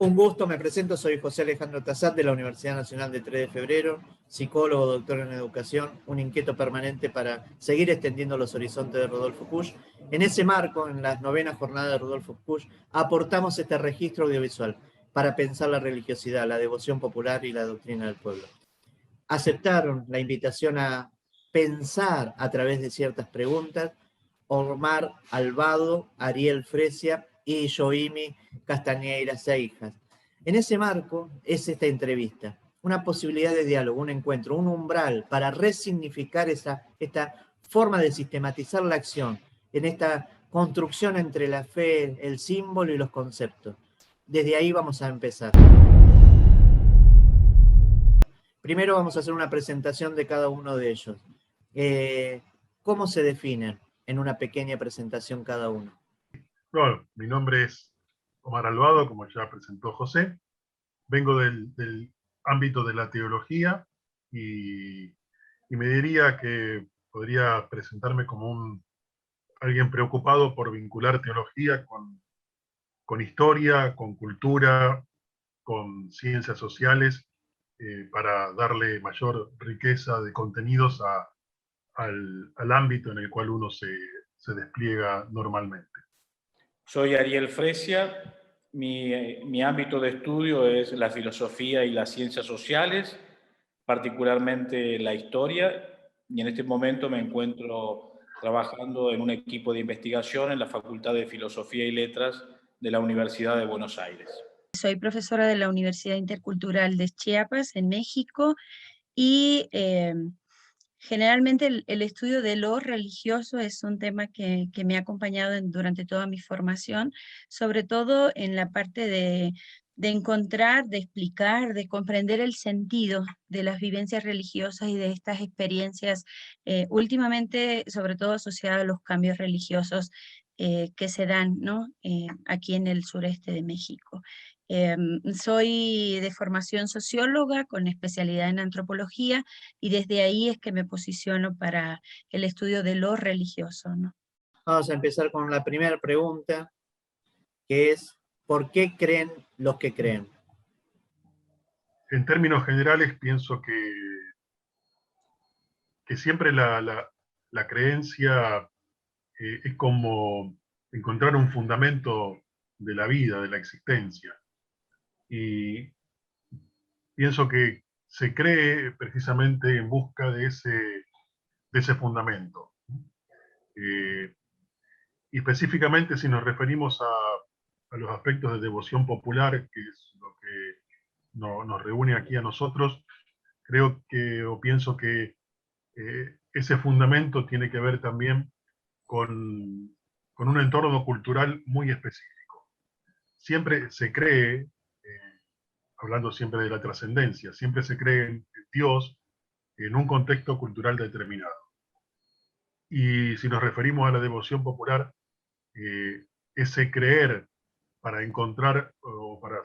Un gusto, me presento, soy José Alejandro Tassat de la Universidad Nacional de 3 de Febrero, psicólogo, doctor en educación, un inquieto permanente para seguir extendiendo los horizontes de Rodolfo Kusch. En ese marco, en las 9ª jornadas de Rodolfo Kusch, aportamos este registro audiovisual para pensar la religiosidad, la devoción popular y la doctrina del pueblo. Aceptaron la invitación a pensar a través de ciertas preguntas Omar Albado, Ariel Fresia y Yoimi Castañeira Seijas. En ese marco es esta entrevista, una posibilidad de diálogo, un encuentro, un umbral para resignificar esta forma de sistematizar la acción en esta construcción entre la fe, el símbolo y los conceptos. Desde ahí vamos a empezar. Primero vamos a hacer una presentación de cada uno de ellos. ¿Cómo se definen en una pequeña presentación cada uno? Bueno, mi nombre es Omar Albado, como ya presentó José. Vengo del ámbito de la teología y me diría que podría presentarme como alguien preocupado por vincular teología con historia, con cultura, con ciencias sociales, para darle mayor riqueza de contenidos al ámbito en el cual uno se despliega normalmente. Soy Ariel Fresia, mi ámbito de estudio es la filosofía y las ciencias sociales, particularmente la historia, y en este momento me encuentro trabajando en un equipo de investigación en la Facultad de Filosofía y Letras de la Universidad de Buenos Aires. Soy profesora de la Universidad Intercultural de Chiapas, en México, y generalmente el estudio de lo religioso es un tema que me ha acompañado durante toda mi formación, sobre todo en la parte de encontrar, de explicar, de comprender el sentido de las vivencias religiosas y de estas experiencias, últimamente sobre todo asociadas a los cambios religiosos que se dan, ¿no? Aquí en el sureste de México. Soy de formación socióloga con especialidad en antropología y desde ahí es que me posiciono para el estudio de lo religioso, ¿no? Vamos a empezar con la primera pregunta, que es ¿por qué creen los que creen? En términos generales pienso que siempre la creencia es como encontrar un fundamento de la vida, de la existencia. Y pienso que se cree precisamente en busca de ese fundamento. Y específicamente si nos referimos a los aspectos de devoción popular, que es lo que nos reúne aquí a nosotros, creo que, o pienso que ese fundamento tiene que ver también con un entorno cultural muy específico. Siempre se cree, hablando siempre de la trascendencia, siempre se cree en Dios en un contexto cultural determinado. Y si nos referimos a la devoción popular, ese creer para encontrar o para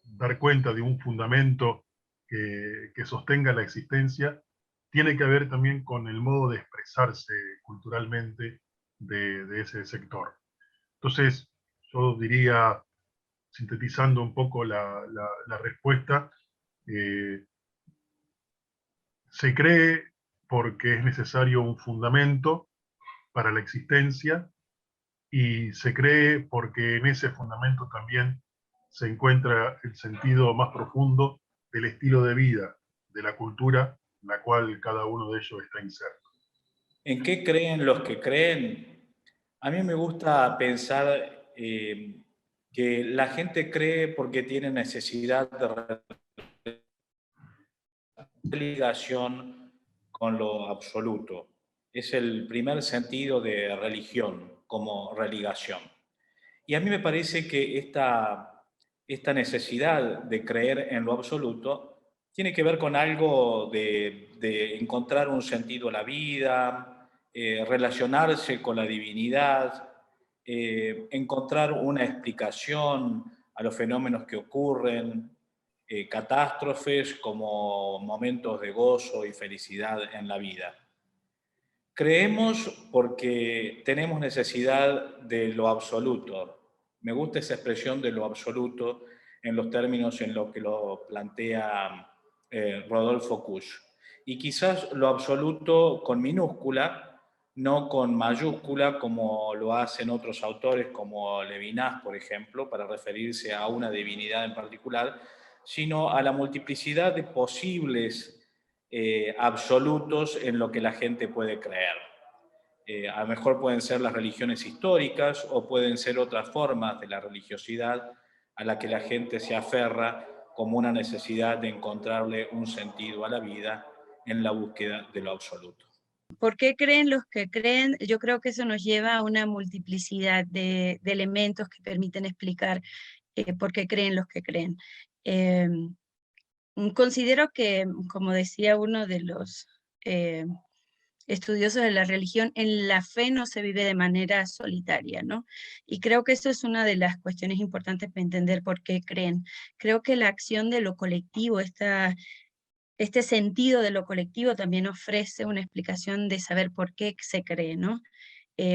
dar cuenta de un fundamento que sostenga la existencia, tiene que ver también con el modo de expresarse culturalmente de ese sector. Entonces, yo diría, sintetizando un poco la respuesta, se cree porque es necesario un fundamento para la existencia y se cree porque en ese fundamento también se encuentra el sentido más profundo del estilo de vida, de la cultura en la cual cada uno de ellos está inserto. ¿En qué creen los que creen? A mí me gusta pensar que la gente cree porque tiene necesidad de ligación con lo absoluto. Es el primer sentido de religión, como religación. Y a mí me parece que esta necesidad de creer en lo absoluto tiene que ver con algo de encontrar un sentido a la vida, relacionarse con la divinidad, encontrar una explicación a los fenómenos que ocurren, catástrofes como momentos de gozo y felicidad en la vida. Creemos porque tenemos necesidad de lo absoluto, Me gusta esa expresión de lo absoluto en los términos en los que lo plantea Rodolfo Kusch. Y quizás lo absoluto con minúscula, no con mayúscula, como lo hacen otros autores como Levinas, por ejemplo, para referirse a una divinidad en particular, sino a la multiplicidad de posibles absolutos en lo que la gente puede creer. A lo mejor pueden ser las religiones históricas o pueden ser otras formas de la religiosidad a la que la gente se aferra como una necesidad de encontrarle un sentido a la vida en la búsqueda de lo absoluto. ¿Por qué creen los que creen? Yo creo que eso nos lleva a una multiplicidad de elementos que permiten explicar por qué creen los que creen. Considero que, como decía uno de los estudiosos de la religión, en la fe no se vive de manera solitaria, ¿no? Y creo que eso es una de las cuestiones importantes para entender por qué creen. Creo que la acción de lo colectivo, este sentido de lo colectivo también ofrece una explicación de saber por qué se cree, ¿no?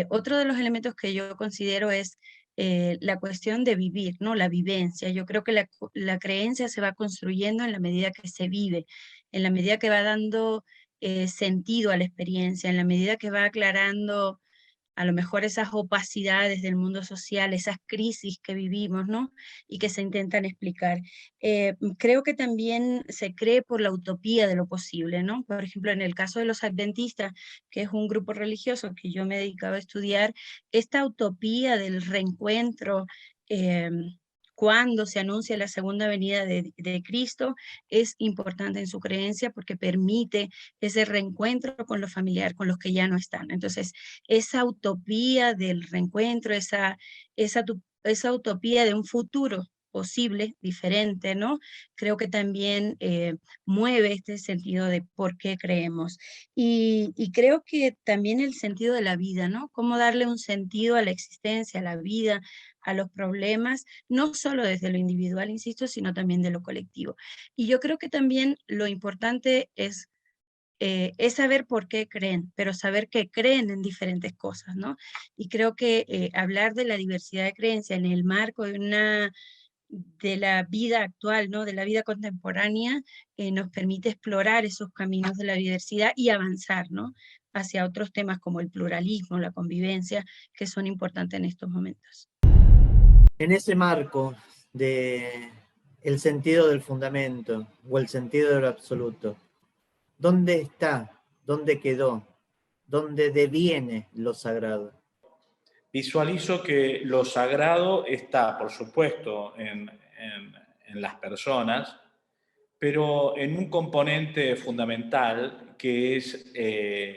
Otro de los elementos que yo considero es la cuestión de vivir, ¿no? La vivencia. Yo creo que la creencia se va construyendo en la medida que se vive, en la medida que va dando sentido a la experiencia, en la medida que va aclarando a lo mejor esas opacidades del mundo social, esas crisis que vivimos, ¿no? Y que se intentan explicar. Creo que también se cree por la utopía de lo posible, ¿no? Por ejemplo, en el caso de los adventistas, que es un grupo religioso que yo me he dedicado a estudiar, esta utopía del reencuentro, eh, cuando se anuncia la segunda venida de Cristo, es importante en su creencia porque permite ese reencuentro con lo familiar, con los que ya no están. Entonces, esa utopía del reencuentro, esa utopía de un futuro posible, diferente, ¿no? Creo que también mueve este sentido de por qué creemos. Y creo que también el sentido de la vida, ¿no? Cómo darle un sentido a la existencia, a la vida, a los problemas, no solo desde lo individual, insisto, sino también de lo colectivo. Y yo creo que también lo importante es saber por qué creen, pero saber que creen en diferentes cosas, ¿no? Y creo que hablar de la diversidad de creencias en el marco de la vida actual, ¿no? De la vida contemporánea, nos permite explorar esos caminos de la diversidad y avanzar, ¿no? Hacia otros temas como el pluralismo, la convivencia, que son importantes en estos momentos. En ese marco de el sentido del fundamento o el sentido del absoluto, ¿dónde está? ¿Dónde quedó? ¿Dónde deviene lo sagrado? Visualizo que lo sagrado está, por supuesto, en las personas, pero en un componente fundamental que es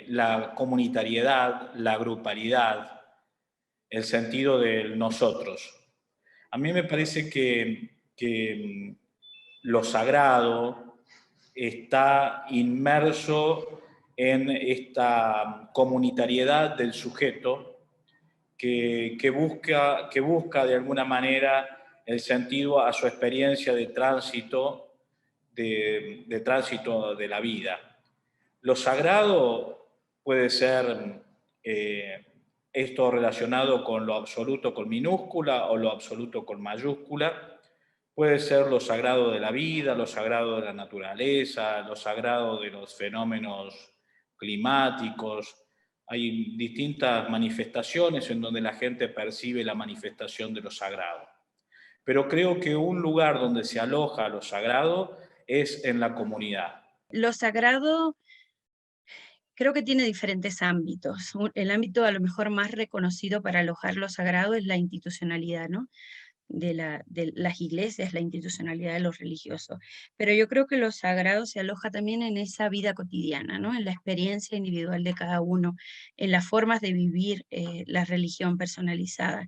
la comunitariedad, la grupalidad, el sentido del nosotros. A mí me parece que lo sagrado está inmerso en esta comunitariedad del sujeto que busca de alguna manera el sentido a su experiencia de tránsito de la vida. Lo sagrado puede ser esto relacionado con lo absoluto con minúscula o lo absoluto con mayúscula. Puede ser lo sagrado de la vida, lo sagrado de la naturaleza, lo sagrado de los fenómenos climáticos. Hay distintas manifestaciones en donde la gente percibe la manifestación de lo sagrado. Pero creo que un lugar donde se aloja lo sagrado es en la comunidad. Lo sagrado creo que tiene diferentes ámbitos. El ámbito a lo mejor más reconocido para alojar lo sagrado es la institucionalidad, ¿no? De las iglesias, la institucionalidad de los religiosos. Pero yo creo que lo sagrado se aloja también en esa vida cotidiana, ¿no? En la experiencia individual de cada uno, en las formas de vivir la religión personalizada.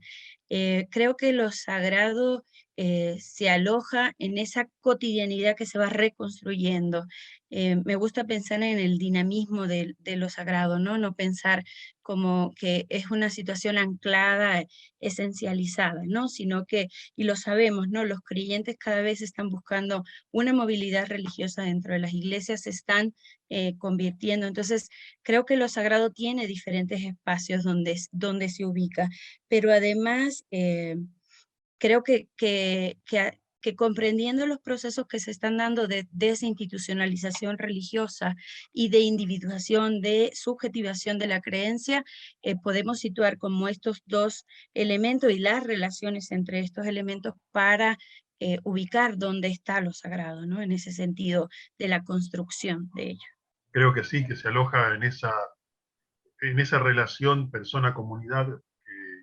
Creo que lo sagrado se aloja en esa cotidianidad que se va reconstruyendo. Me gusta pensar en el dinamismo de lo sagrado, ¿no? No pensar como que es una situación anclada, esencializada, ¿no? Sino que, y lo sabemos, ¿no? Los creyentes cada vez están buscando una movilidad religiosa dentro de las iglesias, se están convirtiendo. Entonces, creo que lo sagrado tiene diferentes espacios donde se ubica, pero además creo que comprendiendo los procesos que se están dando de desinstitucionalización religiosa y de individuación, de subjetivación de la creencia, podemos situar como estos dos elementos y las relaciones entre estos elementos para ubicar dónde está lo sagrado, ¿no? En ese sentido de la construcción de ello. Creo que sí, que se aloja en esa relación persona-comunidad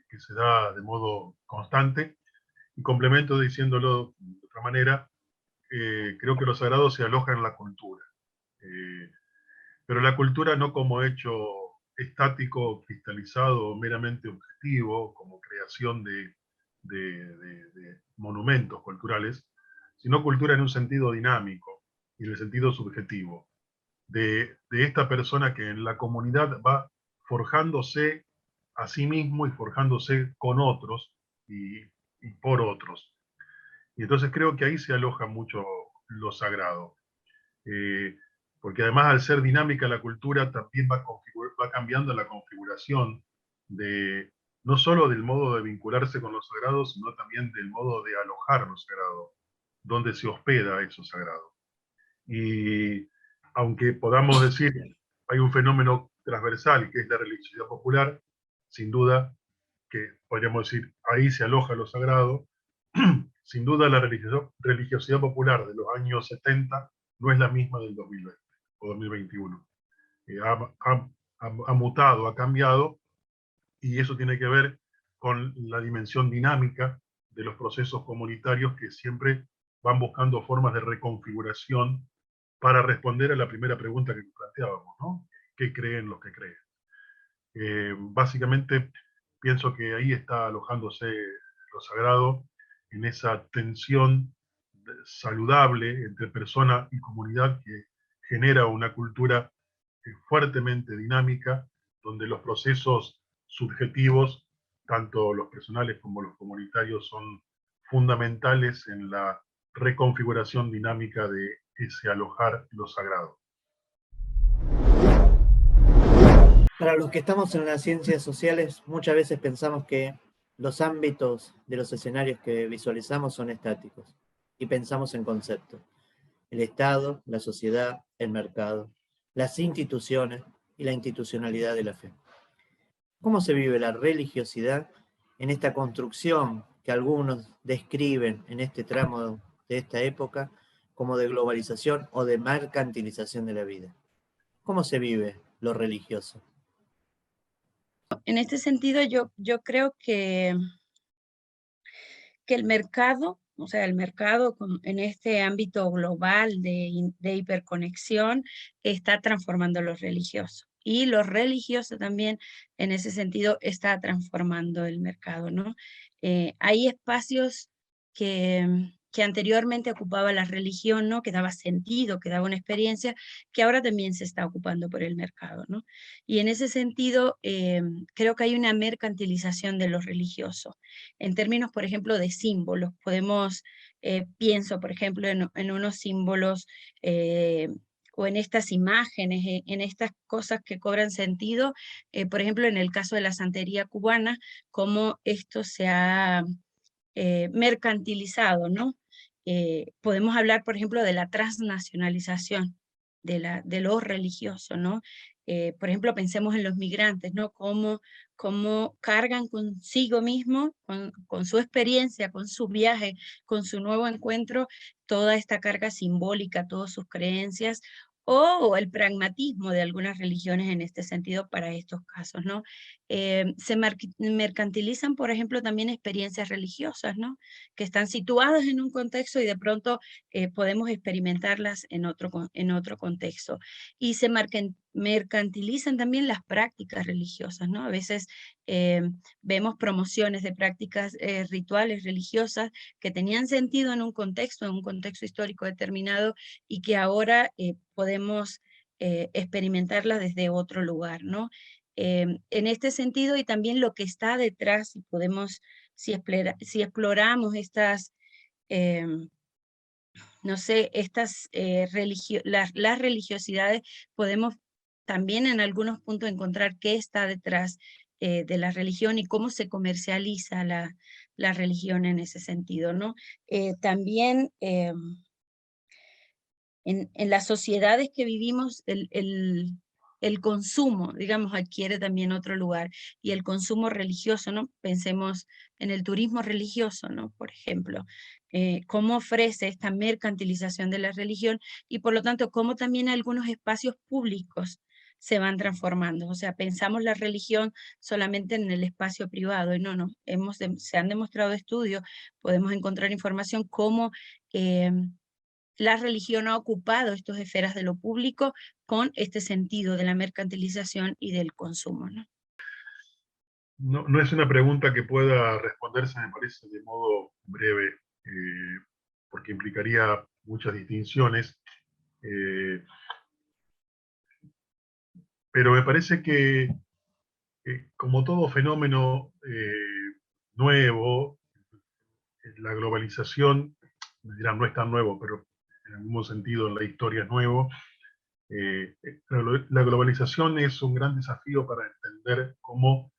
que se da de modo constante. Y complemento diciéndolo de otra manera, creo que lo sagrado se aloja en la cultura. Pero la cultura no como hecho estático, cristalizado, meramente objetivo, como creación de monumentos culturales, sino cultura en un sentido dinámico y en el sentido subjetivo, de esta persona que en la comunidad va forjándose a sí mismo y forjándose con otros y por otros. Y entonces creo que ahí se aloja mucho lo sagrado. Porque además al ser dinámica la cultura también va cambiando la configuración de no solo del modo de vincularse con lo sagrado, sino también del modo de alojar lo sagrado, donde se hospeda eso sagrado. Y aunque podamos decir hay un fenómeno transversal que es la religiosidad popular, sin duda que podríamos decir ahí se aloja lo sagrado, sin duda la religiosidad popular de los años 70 no es la misma del 2020 o 2021. Ha mutado, ha cambiado, y eso tiene que ver con la dimensión dinámica de los procesos comunitarios que siempre van buscando formas de reconfiguración para responder a la primera pregunta que planteábamos, ¿no? ¿Qué creen los que creen? Básicamente pienso que ahí está alojándose lo sagrado, en esa tensión saludable entre persona y comunidad que genera una cultura fuertemente dinámica, donde los procesos subjetivos, tanto los personales como los comunitarios, son fundamentales en la reconfiguración dinámica de ese alojar lo sagrado. Para los que estamos en las ciencias sociales, muchas veces pensamos que los ámbitos de los escenarios que visualizamos son estáticos y pensamos en conceptos. El Estado, la sociedad, el mercado, las instituciones y la institucionalidad de la fe. ¿Cómo se vive la religiosidad en esta construcción que algunos describen en este tramo de esta época como de globalización o de mercantilización de la vida? ¿Cómo se vive lo religioso? En este sentido, yo creo que el mercado, o sea, el mercado en este ámbito global de hiperconexión está transformando lo religioso. Y lo religioso también, en ese sentido, está transformando el mercado, ¿no? Hay espacios que anteriormente ocupaba la religión, ¿no? Que daba sentido, que daba una experiencia, que ahora también se está ocupando por el mercado, ¿no? Y en ese sentido, creo que hay una mercantilización de lo religioso. En términos, por ejemplo, de símbolos, pienso, por ejemplo, en unos símbolos o en estas imágenes, en estas cosas que cobran sentido, por ejemplo, en el caso de la santería cubana, cómo esto se ha mercantilizado, ¿no? Podemos hablar, por ejemplo, de la transnacionalización de lo religioso, ¿no? Por ejemplo, pensemos en los migrantes, ¿no? Cómo cargan consigo mismo, con su experiencia, con su viaje, con su nuevo encuentro, toda esta carga simbólica, todas sus creencias, o el pragmatismo de algunas religiones en este sentido para estos casos, ¿no? Se mercantilizan, por ejemplo, también experiencias religiosas, ¿no? Que están situadas en un contexto y de pronto podemos experimentarlas en otro contexto. Y se mercantilizan también las prácticas religiosas, ¿no? A veces vemos promociones de prácticas rituales religiosas que tenían sentido en un contexto histórico determinado y que ahora podemos experimentarlas desde otro lugar, ¿no? En este sentido, y también lo que está detrás, si exploramos estas, no sé, las religiosidades, podemos también en algunos puntos encontrar qué está detrás de la religión y cómo se comercializa la religión en ese sentido, ¿no? También en las sociedades que vivimos, el consumo, digamos, adquiere también otro lugar, y el consumo religioso, ¿no? Pensemos en el turismo religioso, ¿no? Por ejemplo, cómo ofrece esta mercantilización de la religión, y por lo tanto, cómo también algunos espacios públicos se van transformando. O sea, pensamos la religión solamente en el espacio privado, y no, se han demostrado estudios, podemos encontrar información cómo la religión ha ocupado estas esferas de lo público con este sentido de la mercantilización y del consumo, ¿no? No, no es una pregunta que pueda responderse, me parece, de modo breve, porque implicaría muchas distinciones. Pero me parece que, como todo fenómeno nuevo, la globalización, me dirán, no es tan nuevo, pero en algún sentido en la historia es nuevo. La globalización es un gran desafío para entender cómo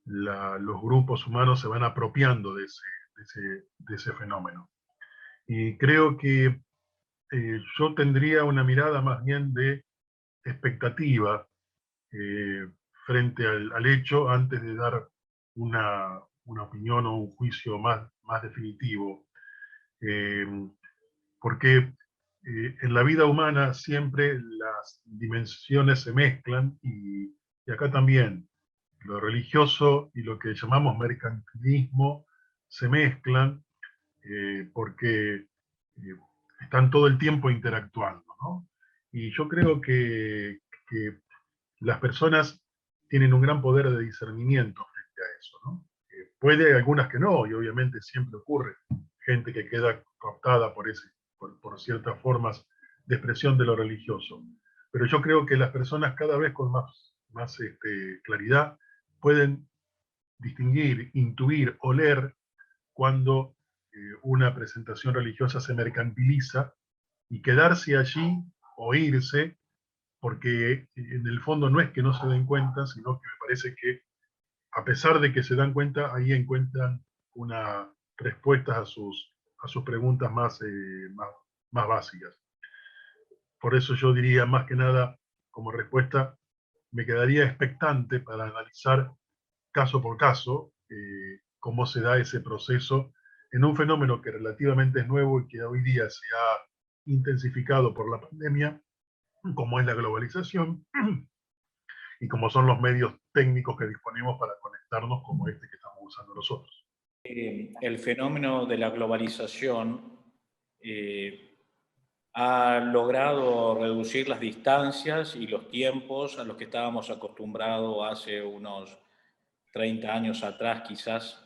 los grupos humanos se van apropiando de ese fenómeno. Y creo que yo tendría una mirada más bien de expectativa frente al hecho antes de dar una opinión o un juicio más definitivo. Porque en la vida humana siempre las dimensiones se mezclan y acá también lo religioso y lo que llamamos mercantilismo se mezclan porque están todo el tiempo interactuando, ¿no? Y yo creo que las personas tienen un gran poder de discernimiento frente a eso, ¿no? Puede algunas que no, y obviamente siempre ocurre gente que queda cooptada por ciertas formas de expresión de lo religioso. Pero yo creo que las personas cada vez con más claridad pueden distinguir, intuir, oler cuando una presentación religiosa se mercantiliza y quedarse allí o irse, porque en el fondo no es que no se den cuenta, sino que me parece que a pesar de que se dan cuenta, ahí encuentran una respuestas a sus preguntas más básicas. Por eso yo diría, más que nada, como respuesta, me quedaría expectante para analizar caso por caso cómo se da ese proceso en un fenómeno que relativamente es nuevo y que hoy día se ha intensificado por la pandemia, como es la globalización y como son los medios técnicos que disponemos para conectarnos como este que estamos usando nosotros. El fenómeno de la globalización ha logrado reducir las distancias y los tiempos a los que estábamos acostumbrados hace unos 30 años atrás quizás,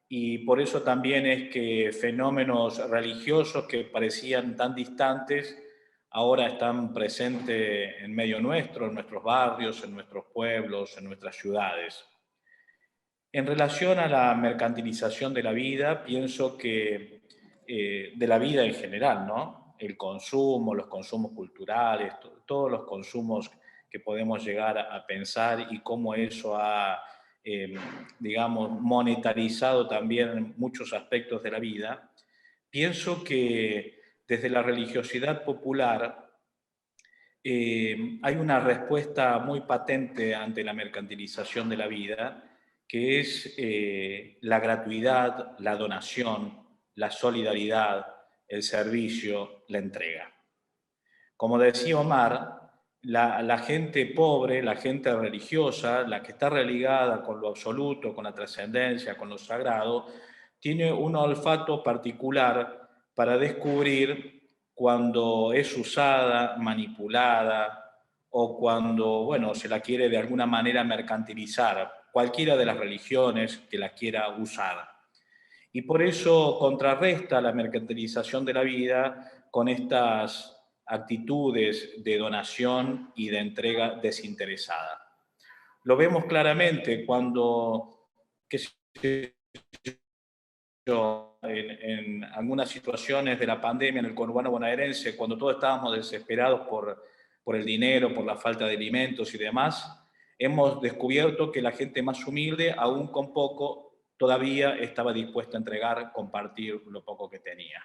y por eso también es que fenómenos religiosos que parecían tan distantes ahora están presentes en medio nuestro, en nuestros barrios, en nuestros pueblos, en nuestras ciudades. En relación a la mercantilización de la vida, pienso que de la vida en general, ¿no? El consumo, los consumos culturales, todos los consumos que podemos llegar a pensar y cómo eso ha, digamos, monetarizado también muchos aspectos de la vida, pienso que desde la religiosidad popular hay una respuesta muy patente ante la mercantilización de la vida, que es la gratuidad, la donación, la solidaridad, el servicio, la entrega. Como decía Omar, la gente pobre, la gente religiosa, la que está religada con lo absoluto, con la trascendencia, con lo sagrado, tiene un olfato particular para descubrir cuando es usada, manipulada, o cuando, bueno, se la quiere de alguna manera mercantilizar, cualquiera de las religiones que la quiera usar. Y por eso contrarresta la mercantilización de la vida con estas actitudes de donación y de entrega desinteresada. Lo vemos claramente cuando, qué sé yo, en algunas situaciones de la pandemia en el conurbano bonaerense, cuando todos estábamos desesperados por el dinero, por la falta de alimentos y demás, hemos descubierto que la gente más humilde, aún con poco, todavía estaba dispuesta a entregar, compartir lo poco que tenía.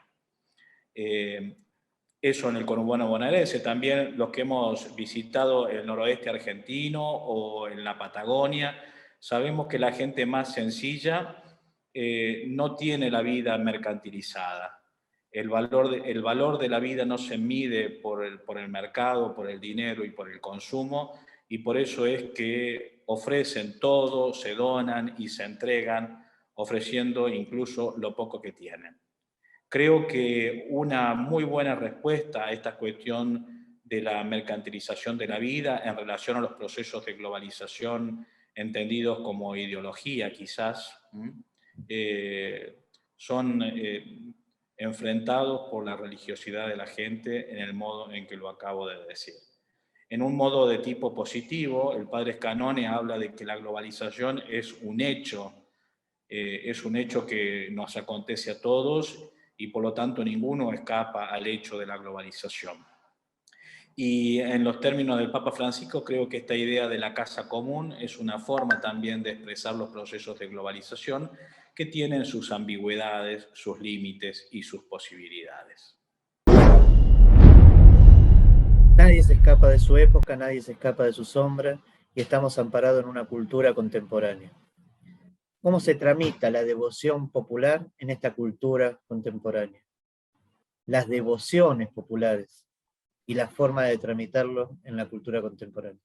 Eso en el conurbano bonaerense. También los que hemos visitado el noroeste argentino o en la Patagonia, sabemos que la gente más sencilla no tiene la vida mercantilizada. El valor de la vida no se mide por el mercado, por el dinero y por el consumo, y por eso es que ofrecen todo, se donan y se entregan, ofreciendo incluso lo poco que tienen. Creo que una muy buena respuesta a esta cuestión de la mercantilización de la vida en relación a los procesos de globalización entendidos como ideología quizás, son enfrentados por la religiosidad de la gente en el modo en que lo acabo de decir. En un modo de tipo positivo, el padre Scanone habla de que la globalización es un hecho que nos acontece a todos y por lo tanto ninguno escapa al hecho de la globalización. Y en los términos del Papa Francisco, creo que esta idea de la casa común es una forma también de expresar los procesos de globalización que tienen sus ambigüedades, sus límites y sus posibilidades. Nadie se escapa de su época, nadie se escapa de su sombra, y estamos amparados en una cultura contemporánea. ¿Cómo se tramita la devoción popular en esta cultura contemporánea? Las devociones populares y la forma de tramitarlo en la cultura contemporánea.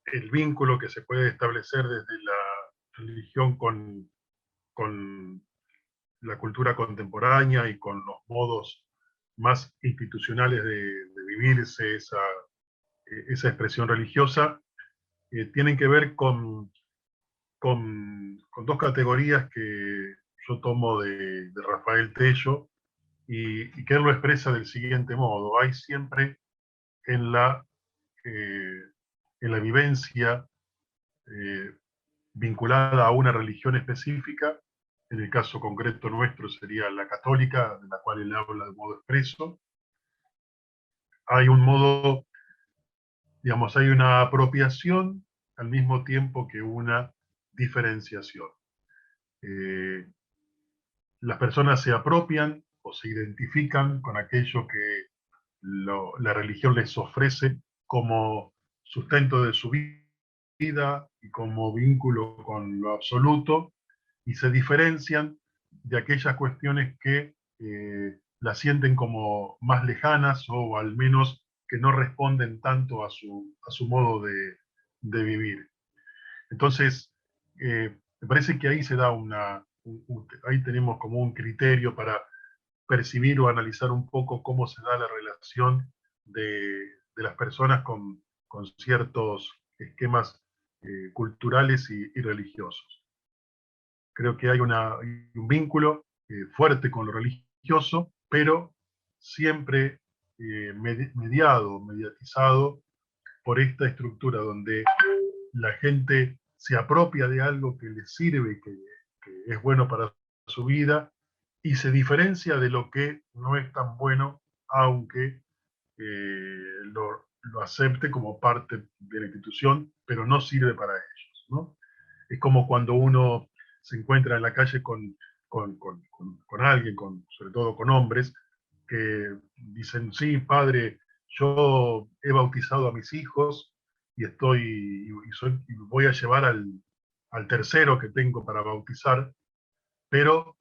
El vínculo que se puede establecer desde la religión con la cultura contemporánea y con los modos más institucionales de vivirse esa expresión religiosa, tienen que ver con dos categorías que yo tomo de Rafael Tello, y que él lo expresa del siguiente modo. Hay siempre en la vivencia vinculada a una religión específica, en el caso concreto nuestro sería la católica, de la cual él habla de modo expreso. Hay un modo, digamos, hay una apropiación al mismo tiempo que una diferenciación. Las personas se apropian o se identifican con aquello que la religión les ofrece como sustento de su vida y como vínculo con lo absoluto, y se diferencian de aquellas cuestiones que las sienten como más lejanas, o al menos que no responden tanto a su modo de vivir. Entonces, me parece que ahí se da ahí tenemos como un criterio para percibir o analizar un poco cómo se da la relación de las personas con ciertos esquemas culturales y religiosos. Creo que hay un vínculo fuerte con lo religioso, pero siempre mediatizado por esta estructura donde la gente se apropia de algo que les sirve, que es bueno para su vida, y se diferencia de lo que no es tan bueno, aunque lo acepte como parte de la institución, pero no sirve para ellos, ¿no? Es como cuando uno se encuentra en la calle con alguien, sobre todo con hombres, que dicen: sí, padre, yo he bautizado a mis hijos y voy a llevar al tercero que tengo para bautizar, pero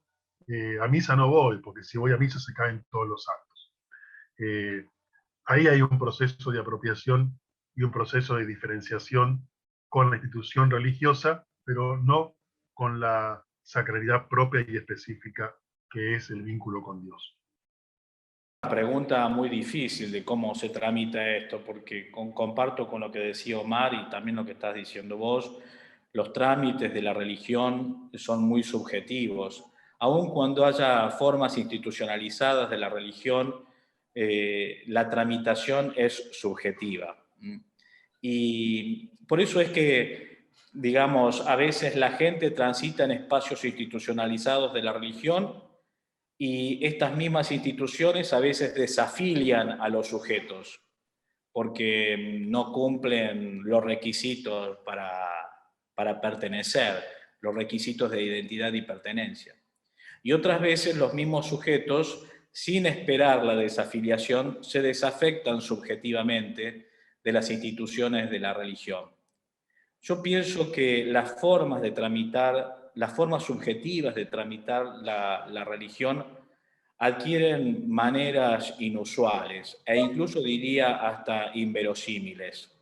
a misa no voy, porque si voy a misa se caen todos los santos. Ahí hay un proceso de apropiación y un proceso de diferenciación con la institución religiosa, pero no con la sacralidad propia y específica que es el vínculo con Dios. Una pregunta muy difícil de cómo se tramita esto, porque comparto con lo que decía Omar y también lo que estás diciendo vos. Los trámites de la religión son muy subjetivos. Aun cuando haya formas institucionalizadas de la religión, la tramitación es subjetiva. Y por eso es que, digamos, a veces la gente transita en espacios institucionalizados de la religión y estas mismas instituciones a veces desafilian a los sujetos, porque no cumplen los requisitos para pertenecer, los requisitos de identidad y pertenencia. Y otras veces los mismos sujetos, sin esperar la desafiliación, se desafectan subjetivamente de las instituciones de la religión. Yo pienso que las formas subjetivas de tramitar la religión adquieren maneras inusuales e incluso diría hasta inverosímiles,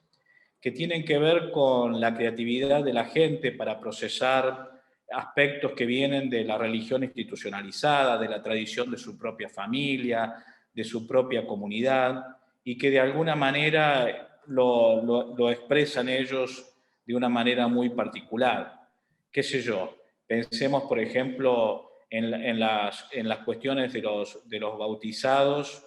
que tienen que ver con la creatividad de la gente para procesar aspectos que vienen de la religión institucionalizada, de la tradición de su propia familia, de su propia comunidad, y que de alguna manera lo expresan ellos de una manera muy particular. ¿Qué sé yo? Pensemos, por ejemplo, en las cuestiones de los bautizados,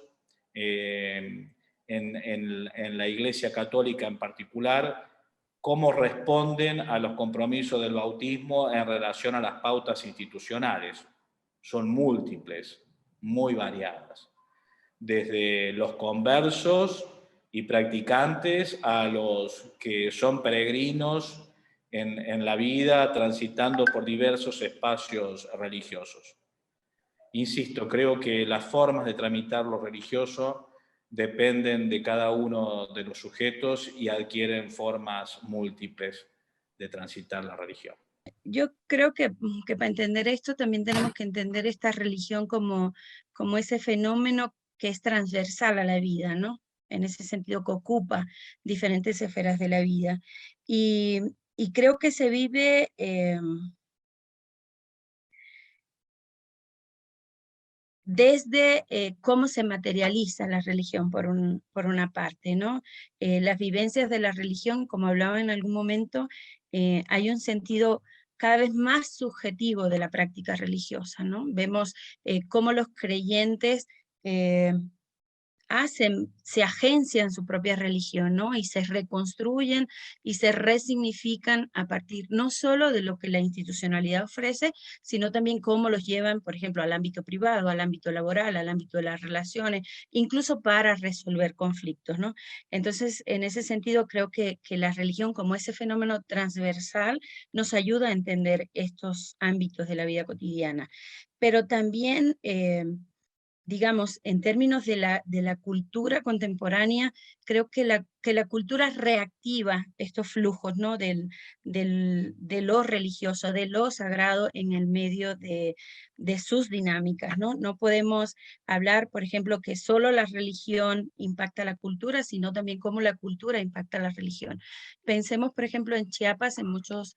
en la Iglesia Católica en particular, cómo responden a los compromisos del bautismo en relación a las pautas institucionales. Son múltiples, muy variadas. Desde los conversos y practicantes a los que son peregrinos en la vida, transitando por diversos espacios religiosos. Insisto, creo que las formas de tramitar lo religioso dependen de cada uno de los sujetos y adquieren formas múltiples de transitar la religión. Yo creo que para entender esto también tenemos que entender esta religión como ese fenómeno que es transversal a la vida, ¿no? En ese sentido que ocupa diferentes esferas de la vida. Y creo que se vive desde cómo se materializa la religión por una parte, ¿no? Las vivencias de la religión, como hablaba en algún momento, hay un sentido cada vez más subjetivo de la práctica religiosa, ¿no? Vemos cómo los creyentes se agencian su propia religión, ¿no? Y se reconstruyen y se resignifican a partir no solo de lo que la institucionalidad ofrece, sino también cómo los llevan, por ejemplo, al ámbito privado, al ámbito laboral, al ámbito de las relaciones, incluso para resolver conflictos, ¿no? Entonces, en ese sentido, creo que la religión como ese fenómeno transversal nos ayuda a entender estos ámbitos de la vida cotidiana. Pero también digamos, en términos de la cultura contemporánea, creo que la cultura reactiva estos flujos, ¿no? de lo religioso, de lo sagrado en el medio de sus dinámicas, ¿no? No podemos hablar, por ejemplo, que solo la religión impacta la cultura, sino también cómo la cultura impacta la religión. Pensemos, por ejemplo, en Chiapas, en muchos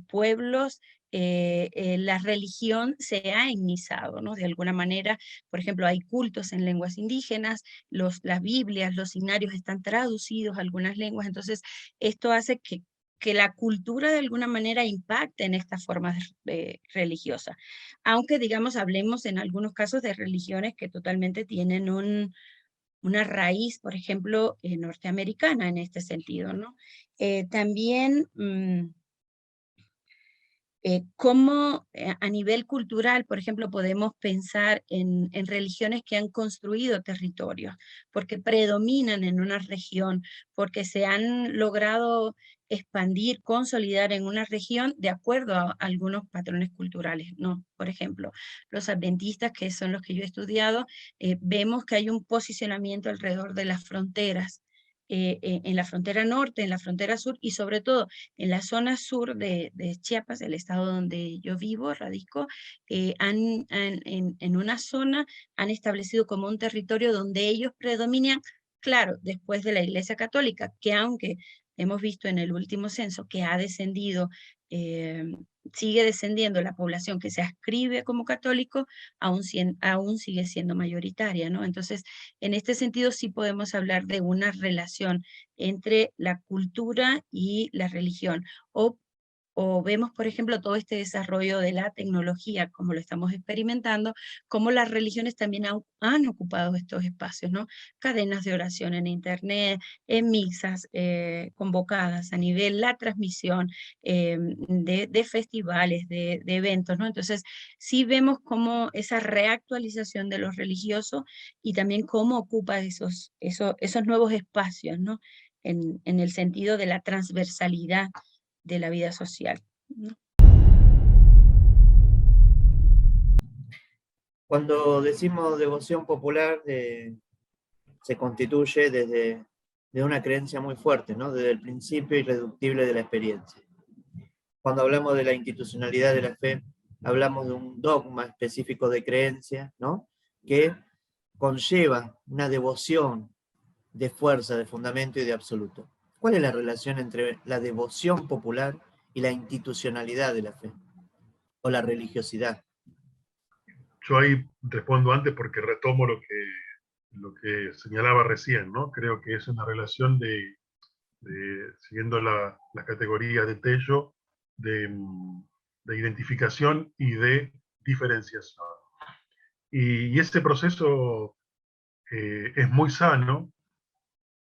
pueblos, la religión se ha etnizado, ¿no? De alguna manera, por ejemplo, hay cultos en lenguas indígenas, las Biblias, los signarios están traducidos a algunas lenguas, entonces esto hace que la cultura de alguna manera impacte en estas formas religiosas. Aunque, digamos, hablemos en algunos casos de religiones que totalmente tienen una raíz, por ejemplo, norteamericana en este sentido, ¿no? También cómo a nivel cultural, por ejemplo, podemos pensar en religiones que han construido territorios, porque predominan en una región, porque se han logrado expandir, consolidar en una región de acuerdo a algunos patrones culturales, ¿no? Por ejemplo, los adventistas, que son los que yo he estudiado, vemos que hay un posicionamiento alrededor de las fronteras, en la frontera norte, en la frontera sur y sobre todo en la zona sur de Chiapas, el estado donde yo vivo, radico, en una zona han establecido como un territorio donde ellos predominan, claro, después de la Iglesia Católica, que aunque hemos visto en el último censo que ha descendido, sigue descendiendo la población que se ascribe como católico, aún sigue siendo mayoritaria, ¿no? Entonces, en este sentido sí podemos hablar de una relación entre la cultura y la religión, o O vemos, por ejemplo, todo este desarrollo de la tecnología, como lo estamos experimentando, cómo las religiones también han ocupado estos espacios, ¿no? Cadenas de oración en internet, en misas convocadas a nivel, la transmisión de festivales, de eventos, ¿no? Entonces, sí vemos cómo esa reactualización de lo religioso y también cómo ocupa esos nuevos espacios, ¿no? En el sentido de la transversalidad de la vida social, ¿no? Cuando decimos devoción popular, se constituye de una creencia muy fuerte, ¿no? Desde el principio irreductible de la experiencia. Cuando hablamos de la institucionalidad de la fe, hablamos de un dogma específico de creencia, ¿no? Que conlleva una devoción de fuerza, de fundamento y de absoluto. ¿Cuál es la relación entre la devoción popular y la institucionalidad de la fe? O la religiosidad. Yo ahí respondo antes porque retomo lo que señalaba recién, ¿no? Creo que es una relación siguiendo las categorías de Tello, de identificación y de diferenciación. Y ese proceso es muy sano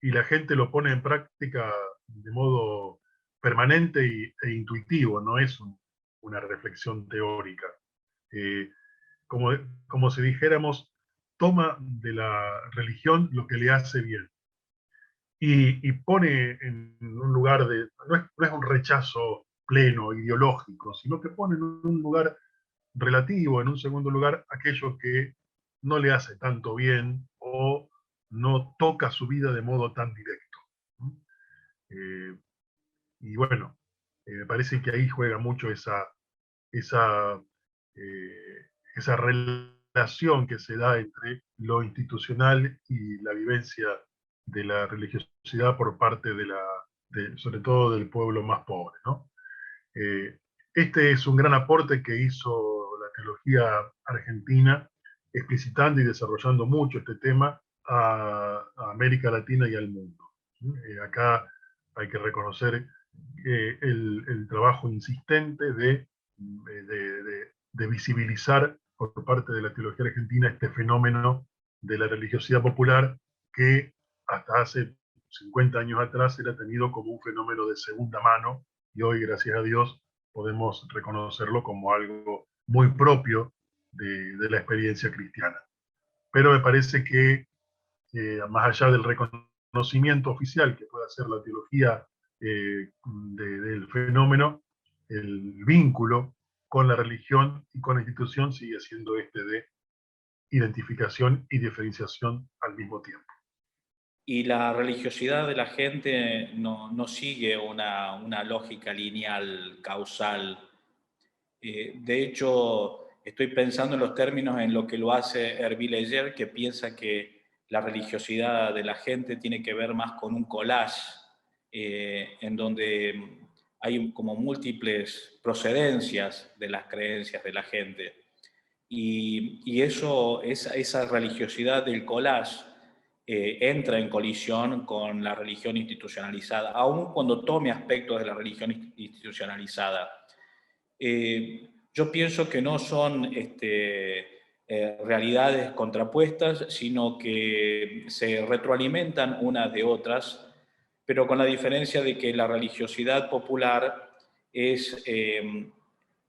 y la gente lo pone en práctica de modo permanente e intuitivo, no es una reflexión teórica. Eh, como si dijéramos, toma de la religión lo que le hace bien y pone en un lugar no es un rechazo pleno, ideológico, sino que pone en un lugar relativo, en un segundo lugar, aquello que no le hace tanto bien o no toca su vida de modo tan directo. Eh, y bueno, me parece que ahí juega mucho esa, esa relación que se da entre lo institucional y la vivencia de la religiosidad por parte sobre todo del pueblo más pobre, ¿no? Este es un gran aporte que hizo la teología argentina, explicitando y desarrollando mucho este tema a América Latina y al mundo. Acá hay que reconocer el trabajo insistente de visibilizar por parte de la teología argentina este fenómeno de la religiosidad popular que hasta hace 50 años atrás era tenido como un fenómeno de segunda mano y hoy, gracias a Dios, podemos reconocerlo como algo muy propio de la experiencia cristiana. Pero me parece que más allá del reconocimiento oficial que puede hacer la teología del fenómeno, el vínculo con la religión y con la institución sigue siendo este de identificación y diferenciación al mismo tiempo. Y la religiosidad de la gente no sigue una lógica lineal, causal. De hecho, estoy pensando en los términos en lo que lo hace Hervé Leger, que piensa que la religiosidad de la gente tiene que ver más con un collage, en donde hay como múltiples procedencias de las creencias de la gente. Y esa religiosidad del collage entra en colisión con la religión institucionalizada, aun cuando tome aspectos de la religión institucionalizada. Yo pienso que no son realidades contrapuestas, sino que se retroalimentan unas de otras, pero con la diferencia de que la religiosidad popular es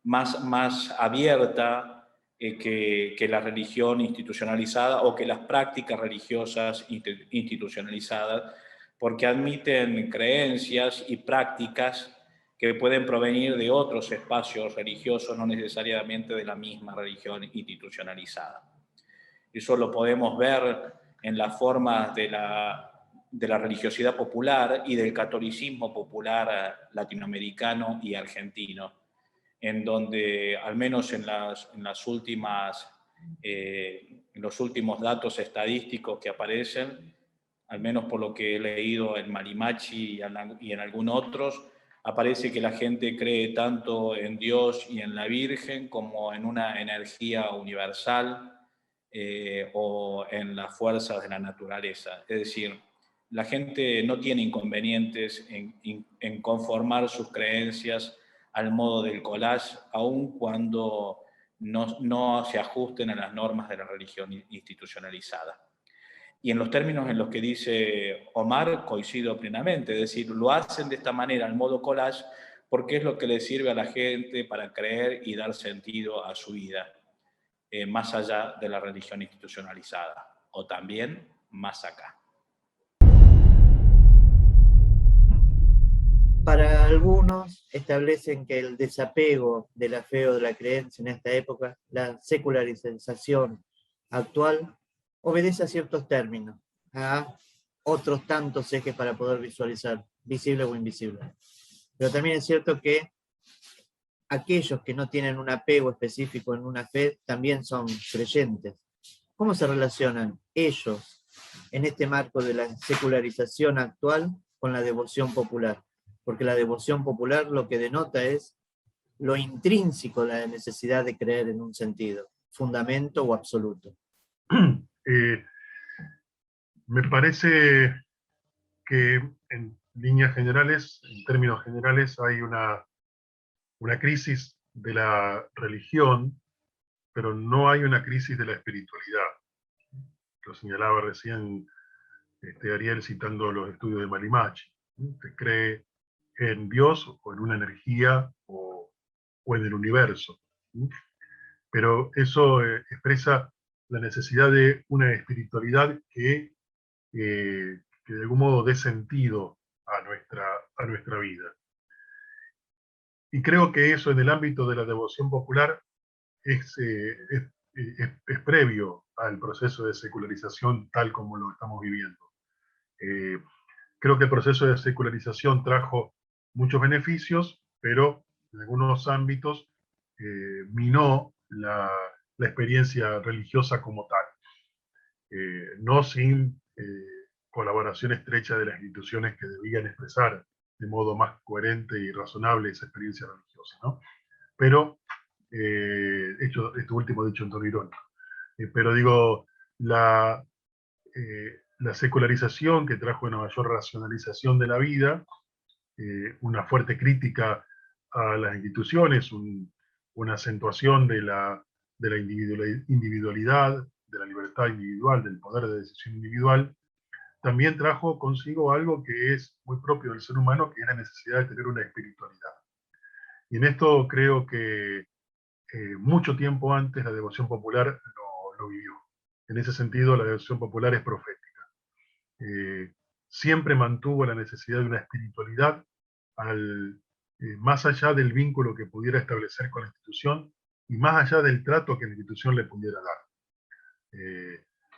más abierta que la religión institucionalizada o que las prácticas religiosas institucionalizadas, porque admiten creencias y prácticas que pueden provenir de otros espacios religiosos, no necesariamente de la misma religión institucionalizada. Eso lo podemos ver en las formas de la religiosidad popular y del catolicismo popular latinoamericano y argentino, en donde, al menos en los últimos datos estadísticos que aparecen, al menos por lo que he leído en Marimachi y en algunos otros, aparece que la gente cree tanto en Dios y en la Virgen como en una energía universal o en las fuerzas de la naturaleza. Es decir, la gente no tiene inconvenientes en conformar sus creencias al modo del collage, aun cuando no se ajusten a las normas de la religión institucionalizada. Y en los términos en los que dice Omar, coincido plenamente, es decir, lo hacen de esta manera, al modo collage, porque es lo que le sirve a la gente para creer y dar sentido a su vida, más allá de la religión institucionalizada, o también más acá. Para algunos establecen que el desapego de la fe o de la creencia en esta época, la secularización actual, obedece a ciertos términos, a otros tantos ejes para poder visualizar, visible o invisible. Pero también es cierto que aquellos que no tienen un apego específico en una fe también son creyentes. ¿Cómo se relacionan ellos en este marco de la secularización actual con la devoción popular? Porque la devoción popular lo que denota es lo intrínseco de la necesidad de creer en un sentido, fundamento o absoluto. Me parece que en líneas generales, en términos generales, hay una crisis de la religión, pero no hay una crisis de la espiritualidad. Lo señalaba recién Ariel citando los estudios de Marimachi. Se cree en Dios o en una energía o en el universo. Pero eso expresa la necesidad de una espiritualidad que de algún modo dé sentido a nuestra vida. Y creo que eso en el ámbito de la devoción popular es previo al proceso de secularización tal como lo estamos viviendo. Creo que el proceso de secularización trajo muchos beneficios, pero en algunos ámbitos minó la experiencia religiosa como tal. No sin colaboración estrecha de las instituciones que debían expresar de modo más coherente y razonable esa experiencia religiosa, ¿no? Pero, esto último dicho en tono irónico, pero digo, la secularización que trajo una mayor racionalización de la vida, una fuerte crítica a las instituciones, una acentuación de la individualidad, de la libertad individual, del poder de decisión individual, también trajo consigo algo que es muy propio del ser humano, que es la necesidad de tener una espiritualidad. Y en esto creo que mucho tiempo antes la devoción popular lo vivió. En ese sentido, la devoción popular es profética. Siempre mantuvo la necesidad de una espiritualidad más allá del vínculo que pudiera establecer con la institución y más allá del trato que la institución le pudiera dar.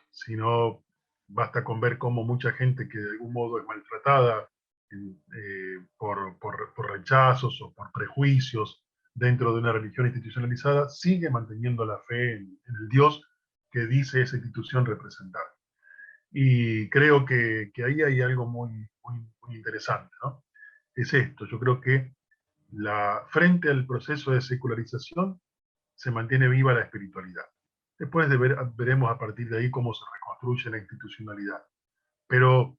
Si no, basta con ver cómo mucha gente que de algún modo es maltratada por rechazos o por prejuicios dentro de una religión institucionalizada, sigue manteniendo la fe en el Dios que dice esa institución representar. Y creo que ahí hay algo muy interesante, ¿no? Es esto, yo creo que frente al proceso de secularización se mantiene viva la espiritualidad. Después veremos a partir de ahí cómo se reconstruye la institucionalidad. Pero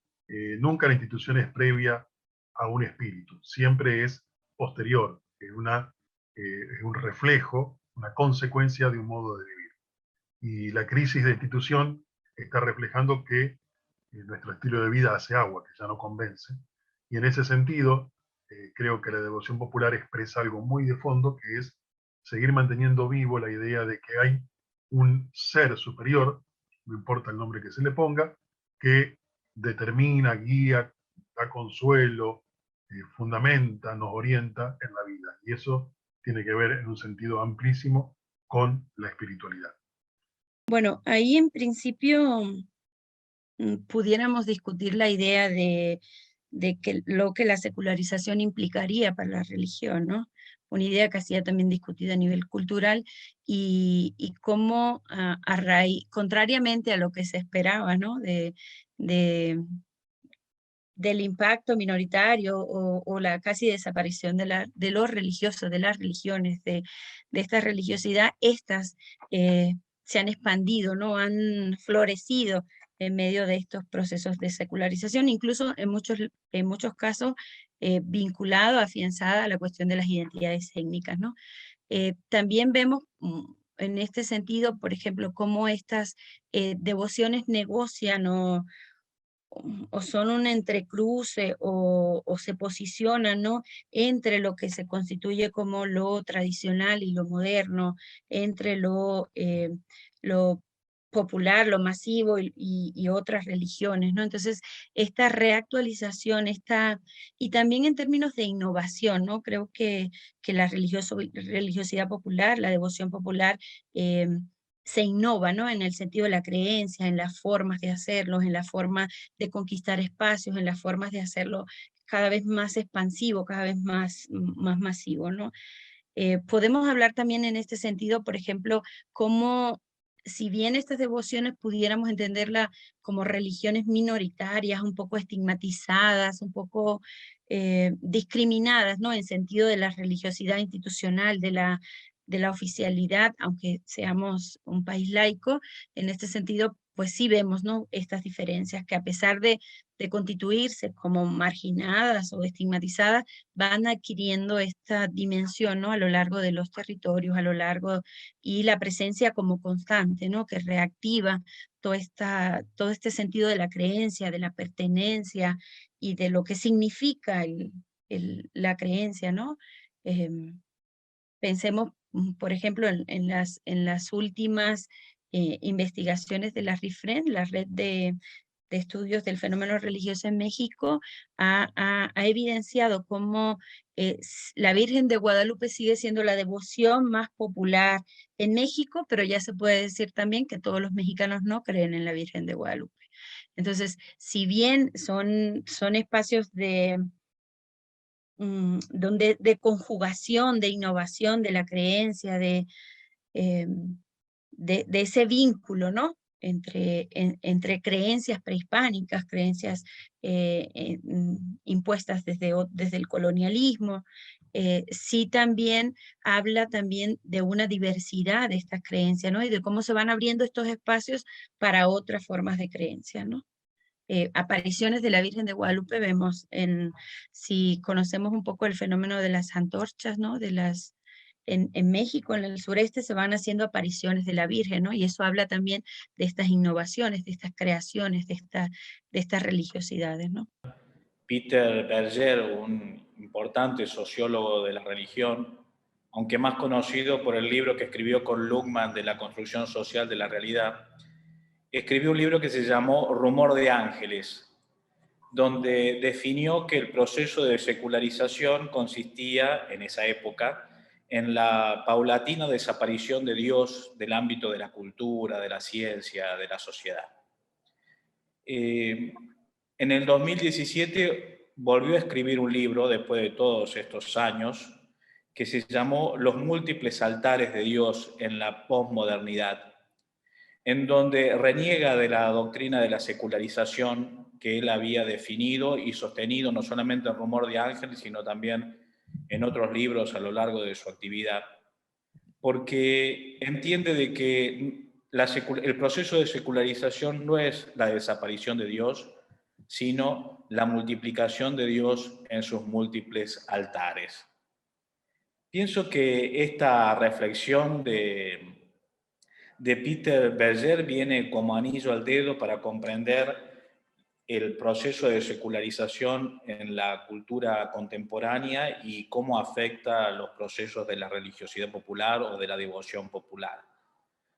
nunca la institución es previa a un espíritu, siempre es posterior, es un reflejo, una consecuencia de un modo de vivir. Y la crisis de institución está reflejando que nuestro estilo de vida hace agua, que ya no convence. Y en ese sentido, creo que la devoción popular expresa algo muy de fondo, que es seguir manteniendo vivo la idea de que hay un ser superior, no importa el nombre que se le ponga, que determina, guía, da consuelo, fundamenta, nos orienta en la vida. Y eso tiene que ver en un sentido amplísimo con la espiritualidad. Bueno, ahí en principio pudiéramos discutir la idea de que lo que la secularización implicaría para la religión, ¿no? Una idea que ha sido también discutida a nivel cultural y cómo, contrariamente a lo que se esperaba, ¿no? Del impacto minoritario o la casi desaparición de lo religioso, de las religiones, de esta religiosidad, estas se han expandido, ¿no? Han florecido en medio de estos procesos de secularización, incluso en muchos casos vinculado, afianzada a la cuestión de las identidades étnicas, ¿no? También vemos en este sentido, por ejemplo, cómo estas devociones negocian o son un entrecruce o se posicionan, ¿no?, entre lo que se constituye como lo tradicional y lo moderno, entre lo popular, lo masivo y otras religiones, ¿no? Entonces, esta reactualización, y también en términos de innovación, ¿no? Creo que la religiosidad popular, la devoción popular, se innova, ¿no? En el sentido de la creencia, en las formas de hacerlo, en la forma de conquistar espacios, en las formas de hacerlo cada vez más expansivo, cada vez más masivo, ¿no? Podemos hablar también en este sentido, por ejemplo, cómo, si bien estas devociones pudiéramos entenderlas como religiones minoritarias, un poco estigmatizadas, un poco discriminadas, ¿no?, en sentido de la religiosidad institucional, de la oficialidad, aunque seamos un país laico, en este sentido, pues sí vemos, ¿no?, estas diferencias que a pesar de constituirse como marginadas o estigmatizadas, van adquiriendo esta dimensión, ¿no?, a lo largo de los territorios, y la presencia como constante, ¿no?, que reactiva todo este sentido de la creencia, de la pertenencia y de lo que significa la creencia, ¿no? Pensemos, por ejemplo, en las últimas investigaciones de la RIFREN, la Red de Estudios del Fenómeno Religioso en México, ha evidenciado cómo la Virgen de Guadalupe sigue siendo la devoción más popular en México, pero ya se puede decir también que todos los mexicanos no creen en la Virgen de Guadalupe. Entonces, si bien son espacios de conjugación, de innovación de la creencia, eh, de ese vínculo, ¿no?, entre creencias prehispánicas, creencias impuestas desde el colonialismo, sí también habla también de una diversidad de estas creencias, ¿no?, y de cómo se van abriendo estos espacios para otras formas de creencia, ¿no? Apariciones de la Virgen de Guadalupe vemos si conocemos un poco el fenómeno de las antorchas, ¿no?, en México, en el sureste, se van haciendo apariciones de la Virgen, ¿no? Y eso habla también de estas innovaciones, de estas creaciones, de estas religiosidades, ¿no? Peter Berger, un importante sociólogo de la religión, aunque más conocido por el libro que escribió con Luhmann de la construcción social de la realidad, escribió un libro que se llamó Rumor de Ángeles, donde definió que el proceso de secularización consistía, en esa época, en la paulatina desaparición de Dios del ámbito de la cultura, de la ciencia, de la sociedad. En el 2017 volvió a escribir un libro, después de todos estos años, que se llamó Los múltiples altares de Dios en la posmodernidad, en donde reniega de la doctrina de la secularización que él había definido y sostenido no solamente en Rumor de Ángeles, sino también en otros libros a lo largo de su actividad, porque entiende de que el proceso de secularización no es la desaparición de Dios, sino la multiplicación de Dios en sus múltiples altares. Pienso que esta reflexión de Peter Berger viene como anillo al dedo para comprender el proceso de secularización en la cultura contemporánea y cómo afecta los procesos de la religiosidad popular o de la devoción popular.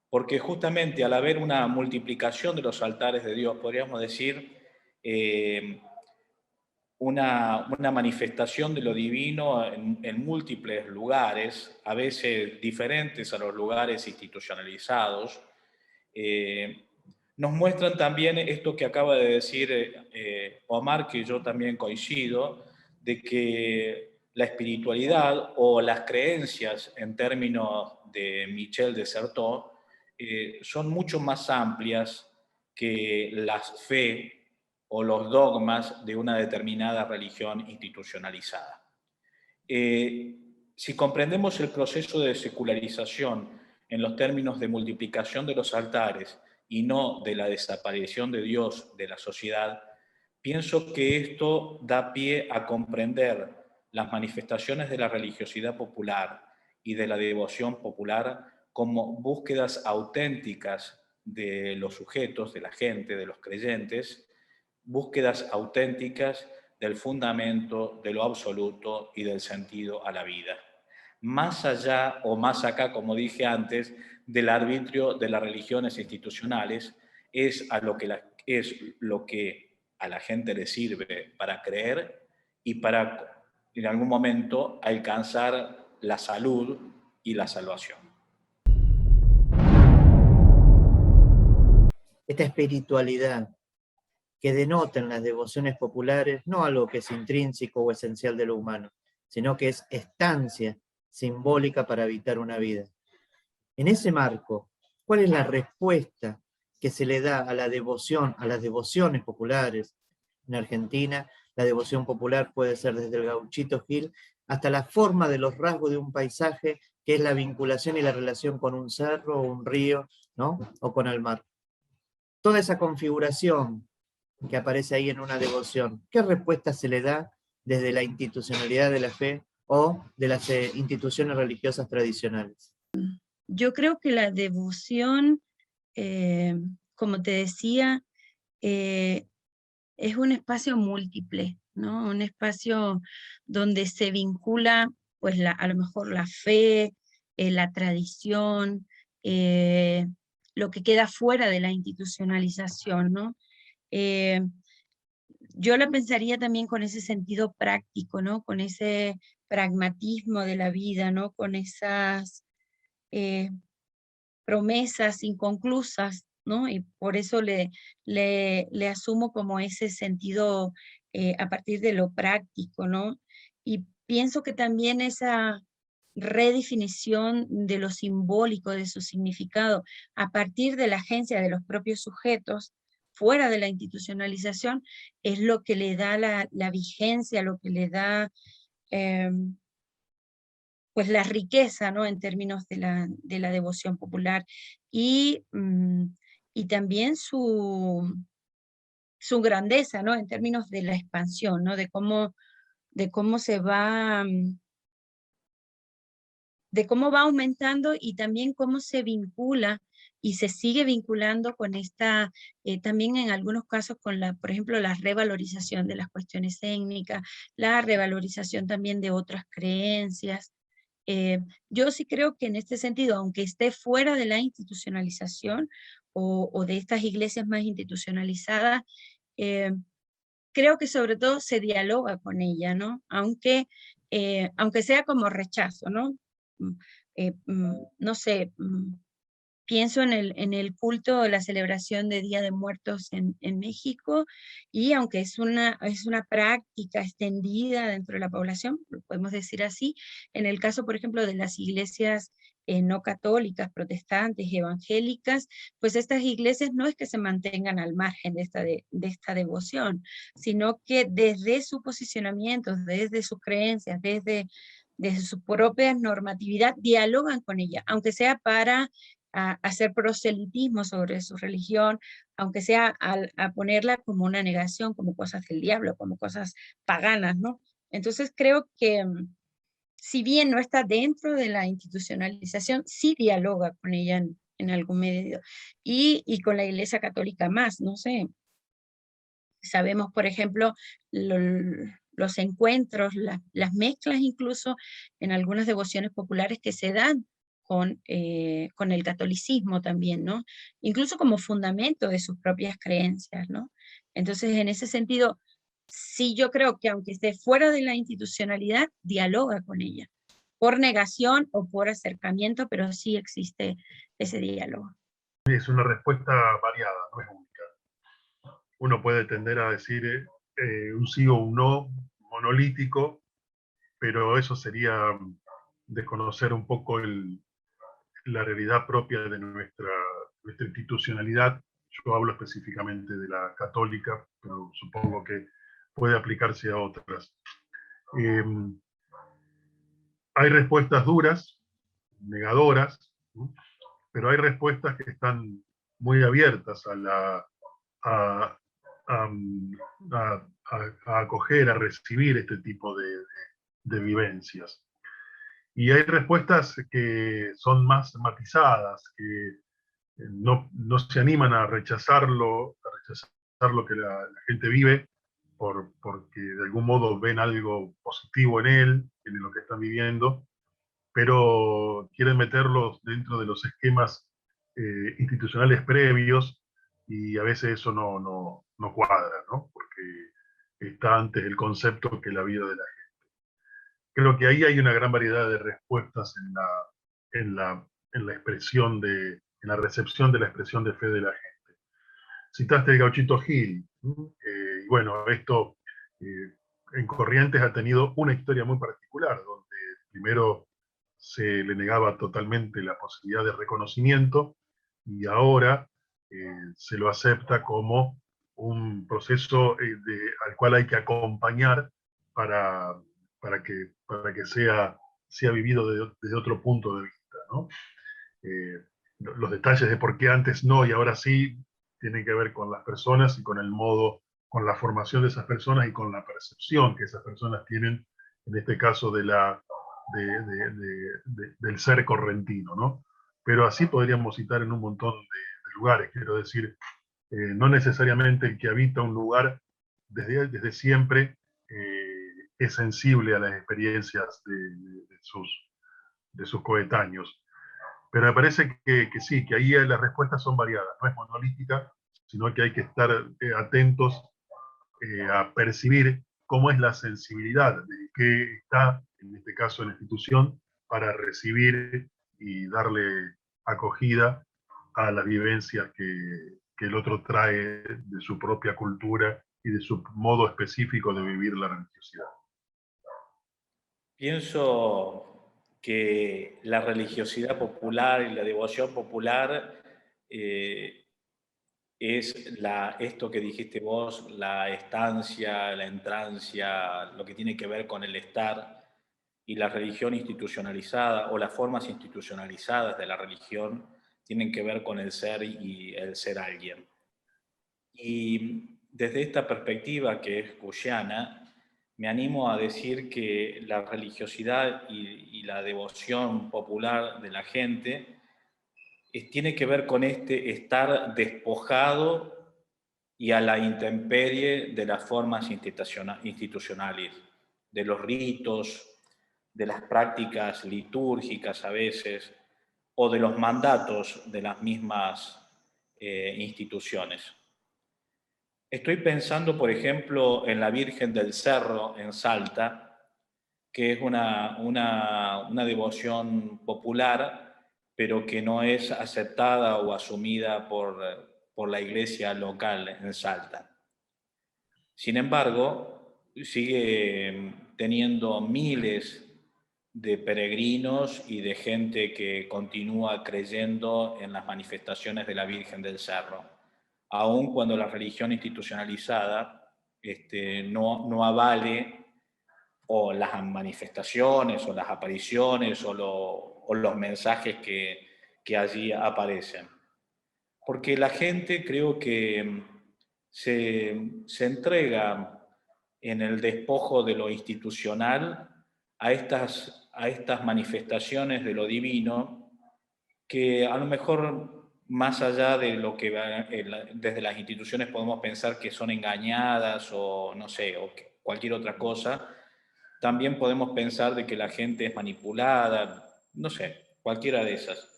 Porque justamente al haber una multiplicación de los altares de Dios, podríamos decir, una manifestación de lo divino en múltiples lugares, a veces diferentes a los lugares institucionalizados, nos muestran también esto que acaba de decir Omar, que yo también coincido, de que la espiritualidad o las creencias, en términos de Michel de Certeau, son mucho más amplias que la fe o los dogmas de una determinada religión institucionalizada. Si comprendemos el proceso de secularización en los términos de multiplicación de los altares y no de la desaparición de Dios de la sociedad, pienso que esto da pie a comprender las manifestaciones de la religiosidad popular y de la devoción popular como búsquedas auténticas de los sujetos, de la gente, de los creyentes, búsquedas auténticas del fundamento, de lo absoluto y del sentido a la vida. Más allá o más acá, como dije antes, del arbitrio de las religiones institucionales, es lo que a la gente le sirve para creer y para, en algún momento, alcanzar la salud y la salvación. Esta espiritualidad que denotan las devociones populares, no algo que es intrínseco o esencial de lo humano, sino que es estancia simbólica para habitar una vida. En ese marco, ¿cuál es la respuesta que se le da a la devoción, a las devociones populares? En Argentina, la devoción popular puede ser desde el gauchito Gil hasta la forma de los rasgos de un paisaje, que es la vinculación y la relación con un cerro o un río, ¿no? O con el mar. Toda esa configuración que aparece ahí en una devoción, ¿qué respuesta se le da desde la institucionalidad de la fe o de las instituciones religiosas tradicionales? Yo creo que la devoción, como te decía, es un espacio múltiple, ¿no? Un espacio donde se vincula, pues, a lo mejor la fe, la tradición, lo que queda fuera de la institucionalización, ¿no? Yo la pensaría también con ese sentido práctico, ¿no? Con ese pragmatismo de la vida, ¿no? Con esas eh, promesas inconclusas, ¿no? Y por eso le asumo como ese sentido a partir de lo práctico, ¿no? Y pienso que también esa redefinición de lo simbólico, de su significado, a partir de la agencia de los propios sujetos, fuera de la institucionalización, es lo que le da la vigencia, lo que le da pues la riqueza, ¿no? En términos de la devoción popular y, y también su grandeza, ¿no? En términos de la expansión, ¿no? De cómo se va, de cómo va aumentando y también cómo se vincula y se sigue vinculando con esta, también en algunos casos con la, por ejemplo, la revalorización de las cuestiones étnicas, la revalorización también de otras creencias. Yo sí creo que en este sentido, aunque esté fuera de la institucionalización o de estas iglesias más institucionalizadas, creo que sobre todo se dialoga con ella, ¿no? Aunque sea como rechazo, ¿no? Mm, no sé, pienso en el culto, la celebración de Día de Muertos en México, y aunque es una práctica extendida dentro de la población, lo podemos decir así, en el caso, por ejemplo, de las iglesias no católicas, protestantes, evangélicas, pues estas iglesias no es que se mantengan al margen de esta devoción, sino que desde su posicionamiento, desde sus creencias, desde su propia normatividad, dialogan con ella, aunque sea para hacer proselitismo sobre su religión, aunque sea a ponerla como una negación, como cosas del diablo, como cosas paganas, ¿no? Entonces creo que si bien no está dentro de la institucionalización, sí dialoga con ella en algún medio. Y con la Iglesia Católica más, no sé. Sabemos, por ejemplo, los encuentros, las mezclas incluso en algunas devociones populares que se dan con el catolicismo también, ¿no? Incluso como fundamento de sus propias creencias, ¿no? Entonces, en ese sentido, sí yo creo que aunque esté fuera de la institucionalidad, dialoga con ella, por negación o por acercamiento, pero sí existe ese diálogo. Es una respuesta variada, no es única. Uno puede tender a decir un sí o un no monolítico, pero eso sería desconocer un poco la realidad propia de nuestra institucionalidad. Yo hablo específicamente de la católica, pero supongo que puede aplicarse a otras. Hay respuestas duras, negadoras, ¿no? Pero hay respuestas que están muy abiertas a, a, a acoger, a recibir este tipo de vivencias. Y hay respuestas que son más matizadas, que no se animan a rechazar lo que la gente vive, porque de algún modo ven algo positivo en él, en lo que están viviendo, pero quieren meterlos dentro de los esquemas institucionales previos, y a veces eso no cuadra, ¿no? Porque está antes el concepto que la vida de la gente. Creo que ahí hay una gran variedad de respuestas en la expresión en la recepción de la expresión de fe de la gente. Citaste el Gauchito Gil, y bueno, esto en Corrientes ha tenido una historia muy particular, donde primero se le negaba totalmente la posibilidad de reconocimiento, y ahora se lo acepta como un proceso al cual hay que acompañar para, para que sea vivido desde otro punto de vista, ¿no? Los detalles de por qué antes no y ahora sí tienen que ver con las personas y con el modo, con la formación de esas personas y con la percepción que esas personas tienen, en este caso del ser correntino, ¿no? Pero así podríamos citar en un montón de lugares, quiero decir, no necesariamente el que habita un lugar desde siempre es sensible a las experiencias de sus coetáneos. Pero me parece que sí, que ahí las respuestas son variadas, no es monolítica, sino que hay que estar atentos a percibir cómo es la sensibilidad de que está, en este caso, la institución, para recibir y darle acogida a las vivencias que el otro trae de su propia cultura y de su modo específico de vivir la religiosidad. Pienso que la religiosidad popular y la devoción popular es esto que dijiste vos, la estancia, la entrancia, lo que tiene que ver con el estar, y la religión institucionalizada o las formas institucionalizadas de la religión tienen que ver con el ser y el ser alguien. Y desde esta perspectiva que es cuyana, me animo a decir que la religiosidad y la devoción popular de la gente tiene que ver con este estar despojado y a la intemperie de las formas institucionales, de los ritos, de las prácticas litúrgicas a veces, o de los mandatos de las mismas instituciones. Estoy pensando, por ejemplo, en la Virgen del Cerro, en Salta, que es una devoción popular, pero que no es aceptada o asumida por la iglesia local en Salta. Sin embargo, sigue teniendo miles de peregrinos y de gente que continúa creyendo en las manifestaciones de la Virgen del Cerro, aun cuando la religión institucionalizada no avale o las manifestaciones o las apariciones o los mensajes que allí aparecen. Porque la gente, creo que se entrega en el despojo de lo institucional a estas manifestaciones de lo divino, que a lo mejor, más allá de lo que desde las instituciones podemos pensar que son engañadas o no sé, o cualquier otra cosa, también podemos pensar de que la gente es manipulada, no sé, cualquiera de esas.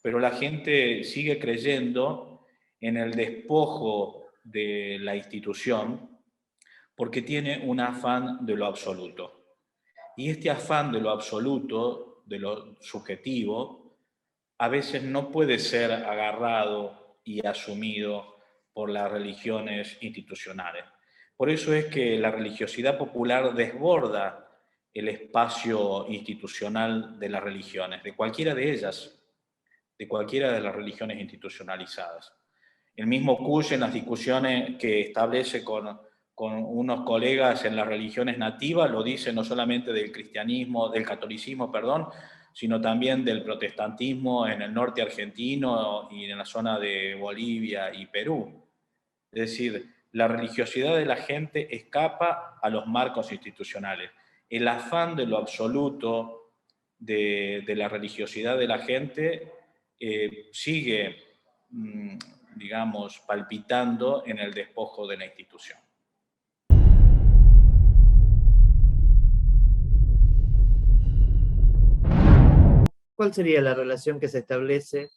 Pero la gente sigue creyendo en el despojo de la institución porque tiene un afán de lo absoluto. Y este afán de lo absoluto, de lo subjetivo, a veces no puede ser agarrado y asumido por las religiones institucionales. Por eso es que la religiosidad popular desborda el espacio institucional de las religiones, de cualquiera de ellas, de cualquiera de las religiones institucionalizadas. El mismo Kusch, en las discusiones que establece con unos colegas en las religiones nativas, lo dicen no solamente del cristianismo, del catolicismo, perdón, sino también del protestantismo en el norte argentino y en la zona de Bolivia y Perú. Es decir, la religiosidad de la gente escapa a los marcos institucionales. El afán de lo absoluto de la religiosidad de la gente sigue, digamos, palpitando en el despojo de la institución. ¿Cuál sería la relación que se establece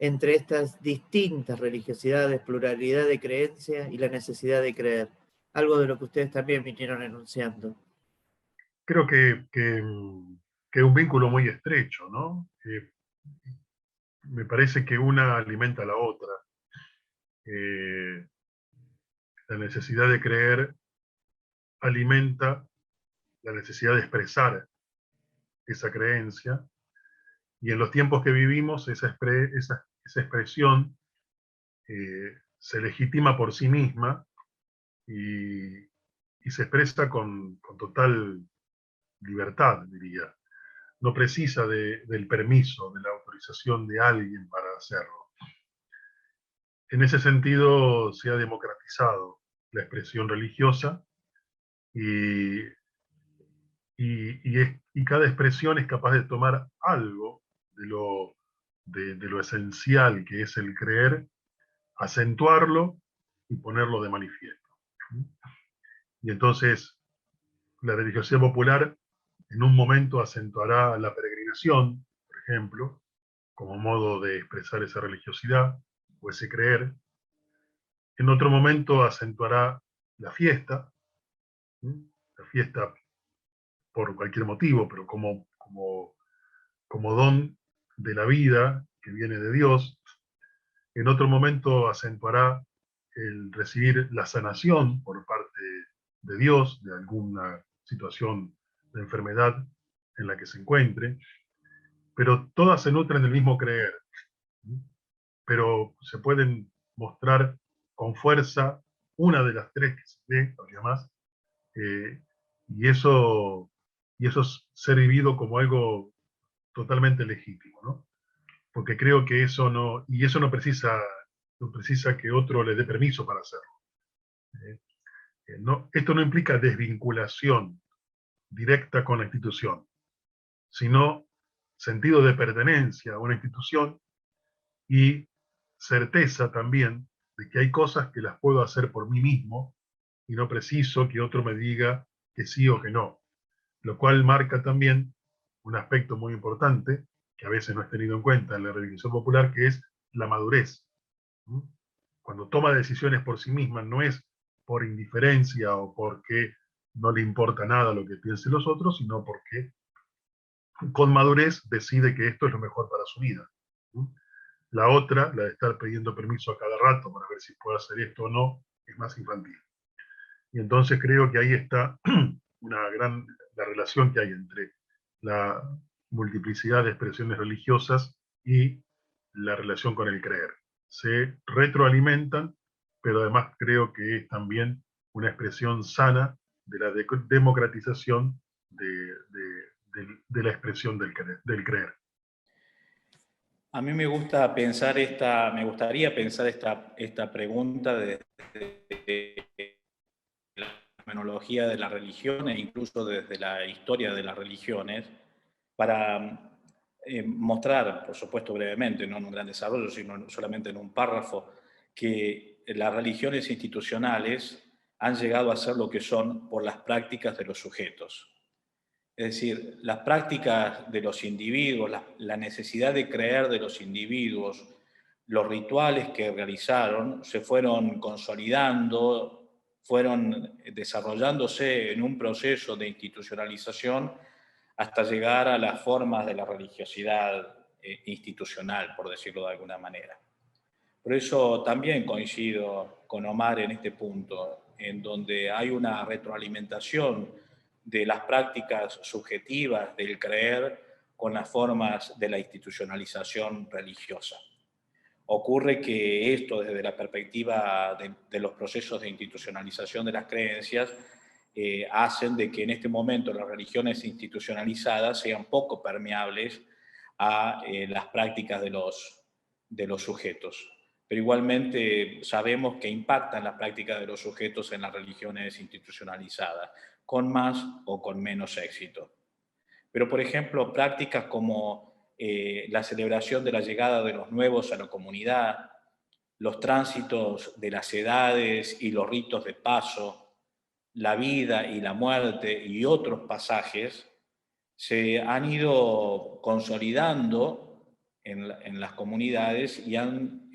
entre estas distintas religiosidades, pluralidad de creencias y la necesidad de creer? Algo de lo que ustedes también vinieron enunciando. Creo que es un vínculo muy estrecho, ¿no? Me parece que una alimenta a la otra. La necesidad de creer alimenta la necesidad de expresar esa creencia, y en los tiempos que vivimos esa expresión se legitima por sí misma y se expresa con total libertad, diría. No precisa del permiso, de la autorización de alguien para hacerlo. En ese sentido se ha democratizado la expresión religiosa y cada expresión es capaz de tomar algo de lo esencial que es el creer, acentuarlo y ponerlo de manifiesto. Y entonces la religiosidad popular en un momento acentuará la peregrinación, por ejemplo, como modo de expresar esa religiosidad o ese creer. En otro momento acentuará la fiesta por cualquier motivo, pero como don de la vida que viene de Dios. En otro momento acentuará el recibir la sanación por parte de Dios de alguna situación de enfermedad en la que se encuentre, pero todas se nutren del mismo creer, pero se pueden mostrar con fuerza una de las tres que se ve, habría más, y eso es ser vivido como algo totalmente legítimo, ¿no? Porque creo que eso no precisa que otro le dé permiso para hacerlo. Esto no implica desvinculación directa con la institución, sino sentido de pertenencia a una institución y certeza también de que hay cosas que las puedo hacer por mí mismo y no preciso que otro me diga que sí o que no, lo cual marca también un aspecto muy importante que a veces no es tenido en cuenta en la religión popular, que es la madurez. Cuando toma decisiones por sí misma, no es por indiferencia o porque no le importa nada lo que piensen los otros, sino porque con madurez decide que esto es lo mejor para su vida. La otra, la de estar pidiendo permiso a cada rato para ver si puede hacer esto o no, es más infantil. Y entonces creo que ahí está la relación que hay entre la multiplicidad de expresiones religiosas y la relación con el creer. Se retroalimentan, pero además creo que es también una expresión sana de la democratización de la expresión del creer. A mí me gustaría pensar esta pregunta desde la fenomenología de la religión e incluso desde la historia de las religiones, para mostrar, por supuesto brevemente, no en un gran desarrollo, sino solamente en un párrafo, que las religiones institucionales han llegado a ser lo que son por las prácticas de los sujetos. Es decir, las prácticas de los individuos, la necesidad de creer de los individuos, los rituales que realizaron se fueron consolidando, fueron desarrollándose en un proceso de institucionalización hasta llegar a las formas de la religiosidad institucional, por decirlo de alguna manera. Por eso también coincido con Omar en este punto, en donde hay una retroalimentación de las prácticas subjetivas del creer con las formas de la institucionalización religiosa. Ocurre que esto, desde la perspectiva de los procesos de institucionalización de las creencias, hacen de que en este momento las religiones institucionalizadas sean poco permeables a las prácticas de los sujetos. Pero igualmente sabemos que impactan las prácticas de los sujetos en las religiones institucionalizadas, con más o con menos éxito. Pero, por ejemplo, prácticas como la celebración de la llegada de los nuevos a la comunidad, los tránsitos de las edades y los ritos de paso, la vida y la muerte y otros pasajes, se han ido consolidando en las comunidades y han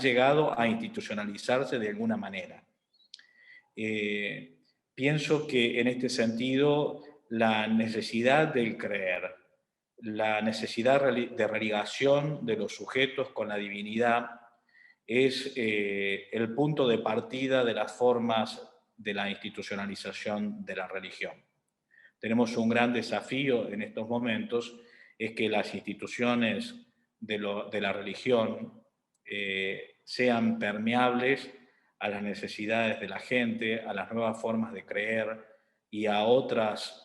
llegado a institucionalizarse de alguna manera. Pienso que en este sentido la necesidad del creer, la necesidad de religación de los sujetos con la divinidad es el punto de partida de las formas de la institucionalización de la religión. Tenemos un gran desafío en estos momentos, es que las instituciones de la religión sean permeables a las necesidades de la gente, a las nuevas formas de creer y a otras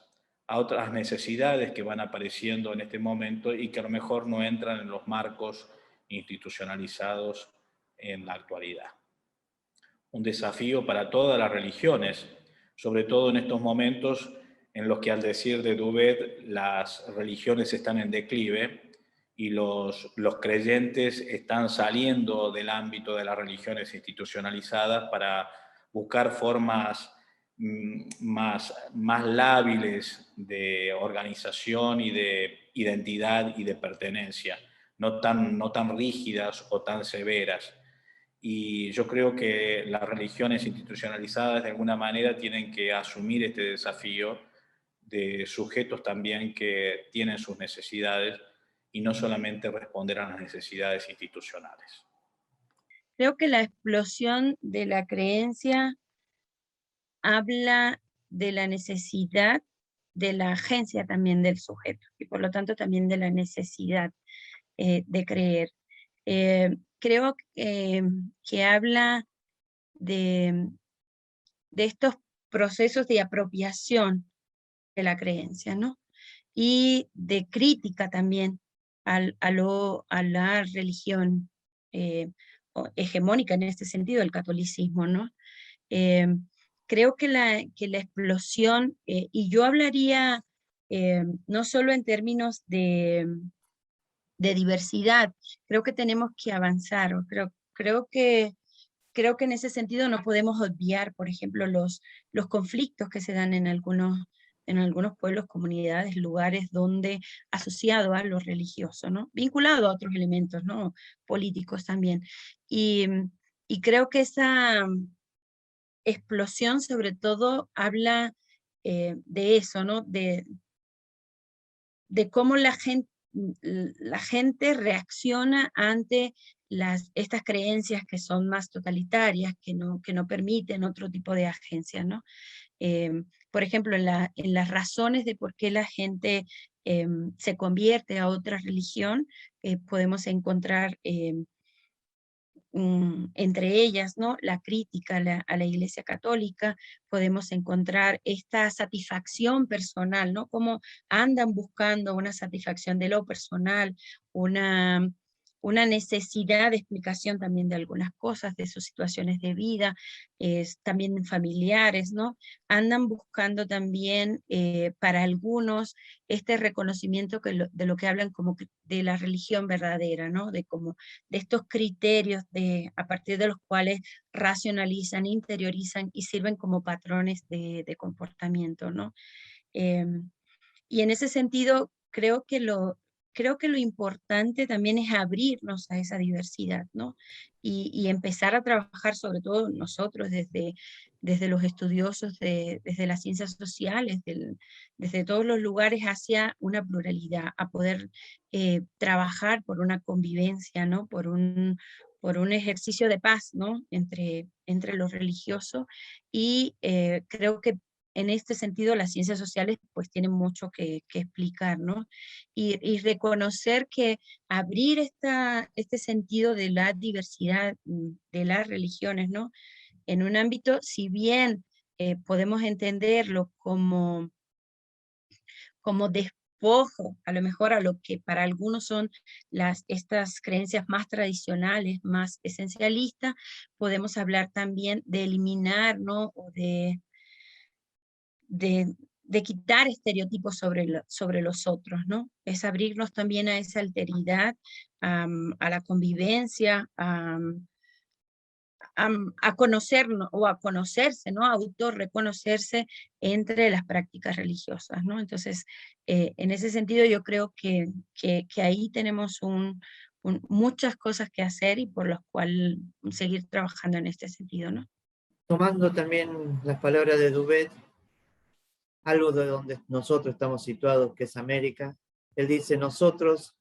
necesidades que van apareciendo en este momento y que a lo mejor no entran en los marcos institucionalizados en la actualidad. Un desafío para todas las religiones, sobre todo en estos momentos en los que, al decir de Duvet, las religiones están en declive y los creyentes están saliendo del ámbito de las religiones institucionalizadas para buscar formas más lábiles de organización y de identidad y de pertenencia, no tan rígidas o tan severas. Y yo creo que las religiones institucionalizadas de alguna manera tienen que asumir este desafío de sujetos también que tienen sus necesidades y no solamente responder a las necesidades institucionales. Creo que la explosión de la creencia habla de la necesidad de la agencia también del sujeto y por lo tanto también de la necesidad de creer. Creo que habla de estos procesos de apropiación de la creencia, ¿no? Y de crítica también a la religión hegemónica en este sentido, el catolicismo, ¿no? Creo que la explosión, y yo hablaría no solo en términos de diversidad, creo que tenemos que avanzar, creo que en ese sentido no podemos obviar, por ejemplo, los conflictos que se dan en algunos pueblos, comunidades, lugares donde asociado a lo religioso, ¿no? Vinculado a otros elementos, ¿no? Políticos también. Y creo que esa explosión sobre todo habla de eso, ¿no? De cómo la gente reacciona ante estas creencias que son más totalitarias, que no permiten otro tipo de agencia, ¿no? Por ejemplo, en las razones de por qué la gente se convierte a otra religión, podemos encontrar entre ellas, ¿no? La crítica a la Iglesia Católica, podemos encontrar esta satisfacción personal, ¿no? Cómo andan buscando una satisfacción de lo personal, una necesidad de explicación también de algunas cosas, de sus situaciones de vida, también familiares, ¿no? Andan buscando también para algunos este reconocimiento de lo que hablan como de la religión verdadera, ¿no? De estos criterios a partir de los cuales racionalizan, interiorizan y sirven como patrones de comportamiento, ¿no? Y en ese sentido, creo que lo importante también es abrirnos a esa diversidad, ¿no? Y empezar a trabajar, sobre todo nosotros, desde los estudiosos, desde las ciencias sociales, desde todos los lugares hacia una pluralidad, a poder trabajar por una convivencia, ¿no? Por un ejercicio de paz, ¿no? Entre lo religioso y creo que en este sentido las ciencias sociales pues tienen mucho que explicar, ¿no? Y reconocer que abrir este sentido de la diversidad de las religiones, ¿no? En un ámbito, si bien podemos entenderlo como despojo, a lo mejor a lo que para algunos son estas creencias más tradicionales, más esencialistas, podemos hablar también de eliminar, ¿no? O de quitar estereotipos sobre los otros, ¿no? Es abrirnos también a esa alteridad, a la convivencia, a conocernos o a conocerse, ¿no? A autorreconocerse entre las prácticas religiosas, ¿no? Entonces, en ese sentido yo creo que ahí tenemos muchas cosas que hacer y por las cuales seguir trabajando en este sentido, ¿no? Tomando también las palabras de Dubet, algo de donde nosotros estamos situados, que es América, él dice, nosotros,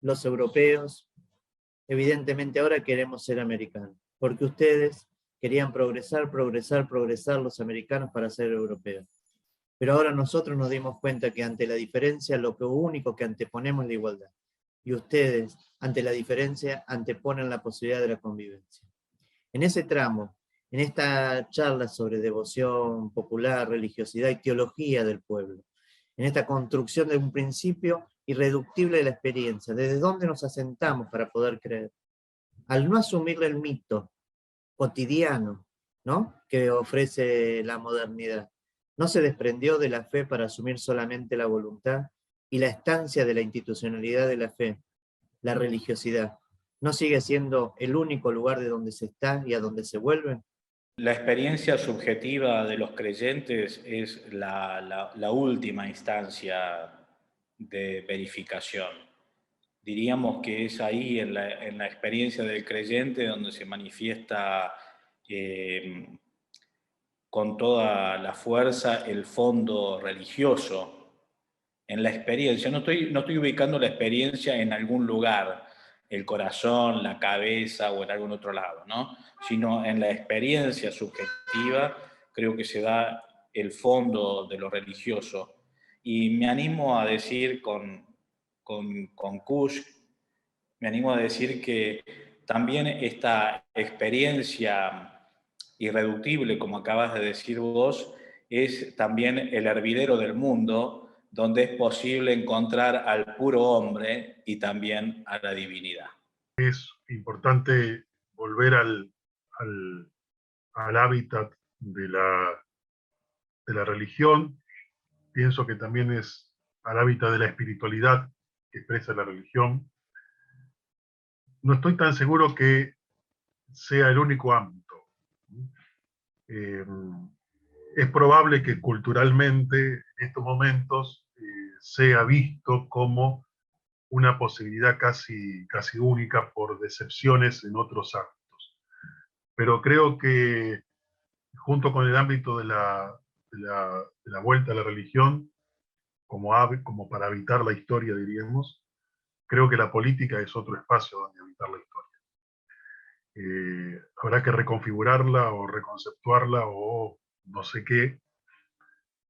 los europeos, evidentemente ahora queremos ser americanos, porque ustedes querían progresar, los americanos para ser europeos. Pero ahora nosotros nos dimos cuenta que ante la diferencia lo único que anteponemos es la igualdad. Y ustedes, ante la diferencia, anteponen la posibilidad de la convivencia. En ese tramo, en esta charla sobre devoción popular, religiosidad y teología del pueblo, en esta construcción de un principio irreductible de la experiencia, desde dónde nos asentamos para poder creer, al no asumir el mito cotidiano, ¿no?, que ofrece la modernidad, no se desprendió de la fe para asumir solamente la voluntad y la estancia de la institucionalidad de la fe, la religiosidad, ¿no sigue siendo el único lugar de donde se está y a donde se vuelve? La experiencia subjetiva de los creyentes es la última instancia de verificación. Diríamos que es ahí, en la experiencia del creyente, donde se manifiesta con toda la fuerza el fondo religioso. En la experiencia, no estoy ubicando la experiencia en algún lugar, el corazón, la cabeza o en algún otro lado, ¿no? Sino en la experiencia subjetiva, creo que se da el fondo de lo religioso. Y me animo a decir con Kusch, me animo a decir que también esta experiencia irreductible, como acabas de decir vos, es también el hervidero del mundo, donde es posible encontrar al puro hombre y también a la divinidad. Es importante volver al hábitat de la religión. Pienso que también es al hábitat de la espiritualidad que expresa la religión. No estoy tan seguro que sea el único ámbito. Es probable que culturalmente en estos momentos sea visto como una posibilidad casi única por decepciones en otros ámbitos. Pero creo que junto con el ámbito de la vuelta a la religión, como para habitar la historia, diríamos, creo que la política es otro espacio donde habitar la historia. Habrá que reconfigurarla o reconceptuarla o no sé qué,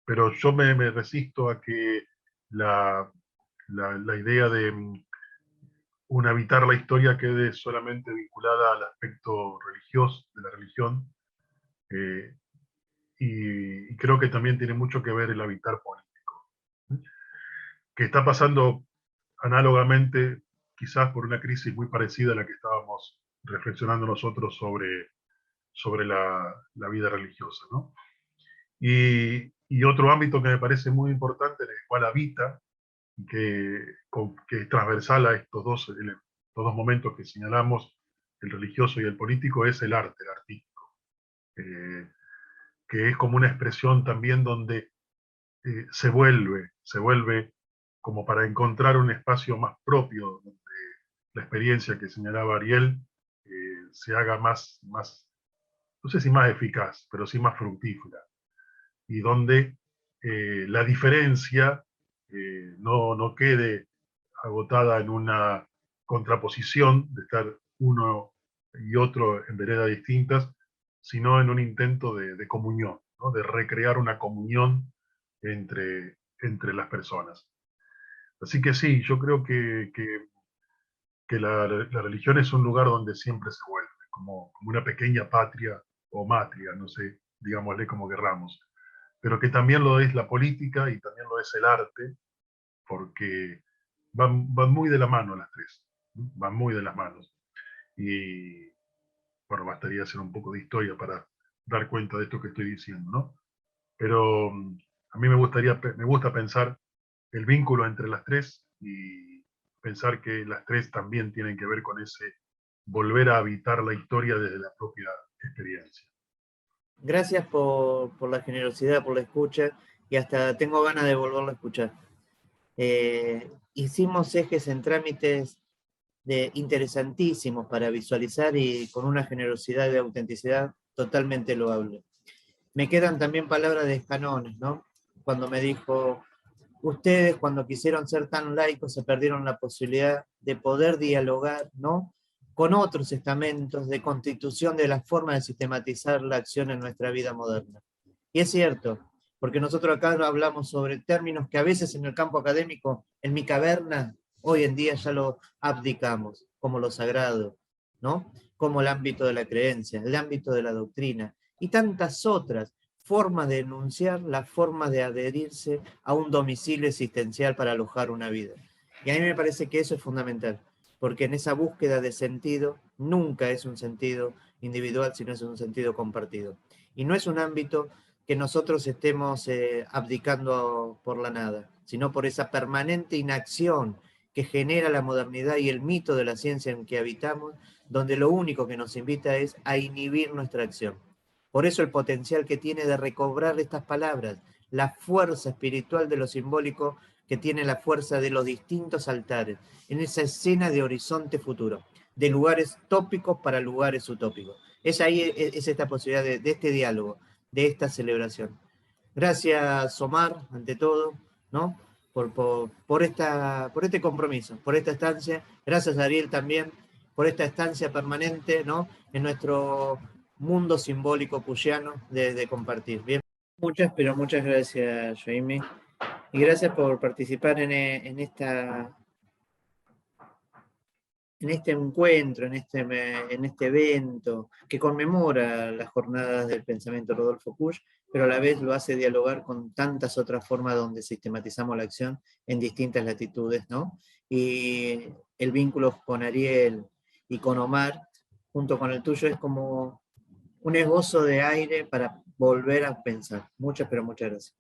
pero yo me resisto a que la idea de habitar la historia quede solamente vinculada al aspecto religioso de la religión, y creo que también tiene mucho que ver el habitar político, que está pasando análogamente, quizás por una crisis muy parecida a la que estábamos reflexionando nosotros sobre la vida religiosa, ¿no? Y otro ámbito que me parece muy importante, en el cual habita, que es transversal a estos dos momentos que señalamos, el religioso y el político, es el arte, el artístico, que es como una expresión también donde se vuelve como para encontrar un espacio más propio, donde la experiencia que señalaba Ariel se haga más, no sé si más eficaz, pero sí más fructífera, y donde la diferencia no quede agotada en una contraposición de estar uno y otro en veredas distintas, sino en un intento de comunión, ¿no? De recrear una comunión entre las personas. Así que sí, yo creo que la religión es un lugar donde siempre se vuelve, como una pequeña patria o matria, no sé, digámosle como querramos, pero que también lo es la política y también lo es el arte, porque van muy de la mano las tres, ¿no? Van muy de las manos. Y bueno, bastaría hacer un poco de historia para dar cuenta de esto que estoy diciendo, ¿no? Pero a mí me gusta pensar el vínculo entre las tres y pensar que las tres también tienen que ver con ese volver a habitar la historia desde la propia experiencia. Gracias por la generosidad, por la escucha, y hasta tengo ganas de volverlo a escuchar. Hicimos ejes en trámites interesantísimos para visualizar y con una generosidad y autenticidad totalmente loable. Me quedan también palabras de Scanones, ¿no? Cuando me dijo, ustedes cuando quisieron ser tan laicos se perdieron la posibilidad de poder dialogar, ¿no? Con otros estamentos de constitución de la forma de sistematizar la acción en nuestra vida moderna. Y es cierto, porque nosotros acá hablamos sobre términos que a veces en el campo académico, en mi caverna, hoy en día ya lo abdicamos, como lo sagrado, ¿no? Como el ámbito de la creencia, el ámbito de la doctrina, y tantas otras formas de enunciar, la forma de adherirse a un domicilio existencial para alojar una vida. Y a mí me parece que eso es fundamental, porque en esa búsqueda de sentido, nunca es un sentido individual, sino es un sentido compartido. Y no es un ámbito que nosotros estemos abdicando por la nada, sino por esa permanente inacción que genera la modernidad y el mito de la ciencia en que habitamos, donde lo único que nos invita es a inhibir nuestra acción. Por eso el potencial que tiene de recobrar estas palabras, la fuerza espiritual de lo simbólico que tiene la fuerza de los distintos altares, en esa escena de horizonte futuro, de lugares tópicos para lugares utópicos. Es ahí, es esta posibilidad de este diálogo, de esta celebración. Gracias, Omar, ante todo, ¿no? Por este compromiso, por esta estancia. Gracias, Ariel, también, por esta estancia permanente, ¿no? En nuestro mundo simbólico puyiano de compartir. Bien, pero muchas gracias, Jaime. Y gracias por participar en este encuentro, en este evento que conmemora las jornadas del pensamiento Rodolfo Kusch, pero a la vez lo hace dialogar con tantas otras formas donde sistematizamos la acción en distintas latitudes, ¿no? Y el vínculo con Ariel y con Omar, junto con el tuyo, es como un esbozo de aire para volver a pensar. Muchas, pero muchas gracias.